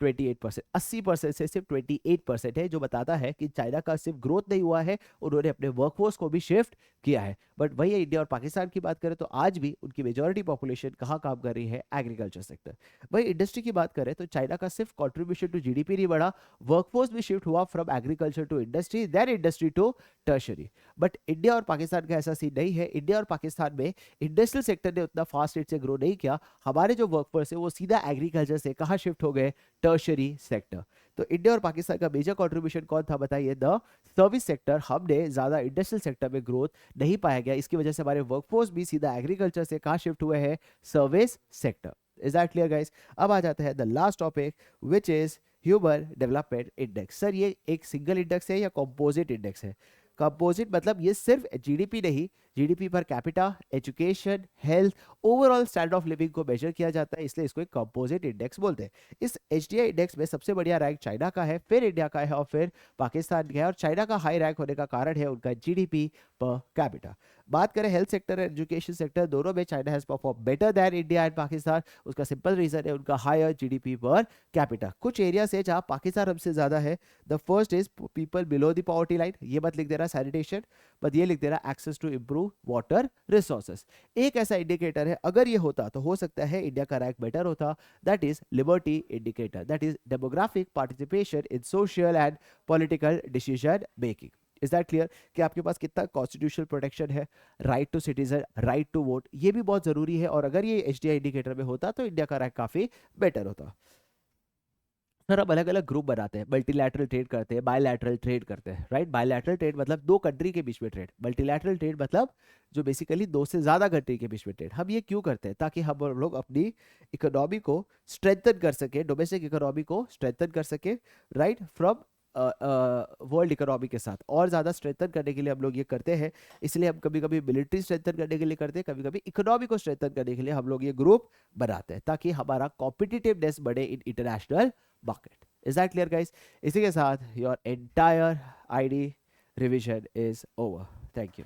28%। 80% से सिर्फ 28% है, जो बताता है कि चाइना का सिर्फ ग्रोथ नहीं हुआ है, उन्होंने अपने वर्कफोर्स को भी शिफ्ट किया है। बट वही है, इंडिया और पाकिस्तान की बात करें तो आज भी उनकी मेजॉरिटी पॉपुलेशन कहाँ काम कर रही है? Agriculture sector. वही इंडस्ट्री की बात करें तो चाइना का सिर्फ कॉन्ट्रीब्यूशन टू जीडीपी नहीं बढ़ा, वर्कफोर्स भी शिफ्ट हुआ from agriculture to industry, then industry to tertiary. But India और पाकिस्तान का ऐसा सीन नहीं है। इंडिया और पाकिस्तान में इंडस्ट्रियल सेक्टर ने उतना फास्ट रेट से ग्रो नहीं किया। हमारे जो वर्कफोर्स है वो सीधा एग्रीकल्चर से कहाँ शिफ्ट हो गए? Tertiary sector. तो इंडिया और पाकिस्तान का मेजर कंट्रीब्यूशन कौन था बताइए? The service sector. हमने ज्यादा इंडस्ट्रियल सेक्टर में ग्रोथ नहीं पाया गया, इसकी वजह से हमारे वर्कफोर्स भी सीधा एग्रीकल्चर से कहां शिफ्ट हुए हैं? Service sector. Is that clear guys? अब आ जाते हैं the last topic which is human development index. Sir ये एक सिंगल इंडेक्स है या कंपोजिट इंडेक्स है? कंपोजिट मतलब ये सिर्फ जीडीपी नहीं, GDP per capita, education, health, overall standard of living को मेजर किया जाता है, इसलिए इसको एक कंपोजिट इंडेक्स बोलते हैं। इस एचडीआई इंडेक्स में सबसे बढ़िया रैंक चाइना का है, फिर इंडिया का है और फिर पाकिस्तान का है। और चाइना का हाई रैंक होने का कारण है उनका जीडीपी पर कैपिटा। बात करें health sector and education sector, दोनों में China has perform better than India and Pakistan. उसका सिंपल रीजन है उनका हायर जीडीपी पर कैपिटा। कुछ एरियाज है जहां पाकिस्तान हमसे ज्यादा है। The first is people below the poverty line, ये मत लिख दे रहा सैनिटेशन, बट ये लिख दे रहा access to improve water resources. एक ऐसा इंडिकेटर है, अगर ये होता तो हो सकता है इंडिया का रैंक बेटर होता, that is liberty indicator, that is demographic participation in social and political decision making. Is that clear कि आपके पास कितना कॉन्स्टिट्यूशनल प्रोटेक्शन है, right to citizen, right to vote, ये भी बहुत जरूरी है। और अगर ये एचडीआई इंडिकेटर में होता तो इंडिया का रैंक काफी बेटर होता। सर अब अलग अलग ग्रुप बनाते हैं, मल्टीलैटरल ट्रेड करते हैं, बायलैटरल ट्रेड करते हैं, राइट। बायलैटरल ट्रेड मतलब दो कंट्री के बीच में ट्रेड, मल्टीलैटरल ट्रेड मतलब जो बेसिकली दो से ज्यादा कंट्री के बीच में ट्रेड। हम ये क्यों करते हैं? ताकि हम लोग अपनी इकोनॉमी को स्ट्रेंथन कर सके, डोमेस्टिक इकोनॉमी को स्ट्रेंथन कर सके, राइट, फ्रॉम वर्ल्ड इकोनॉमी के साथ। और ज्यादा स्ट्रेंथन करने के लिए हम लोग ये करते हैं। इसलिए हम कभी कभी मिलिट्री स्ट्रेंथन करने के लिए करते हैं, कभी कभी इकोनॉमी को स्ट्रेंथन करने के लिए हम लोग ये ग्रुप बनाते हैं, ताकि हमारा कॉम्पिटिटिवनेस बढ़े in international market. Is that clear guys? इसी के साथ your entire ID revision is over. Thank you.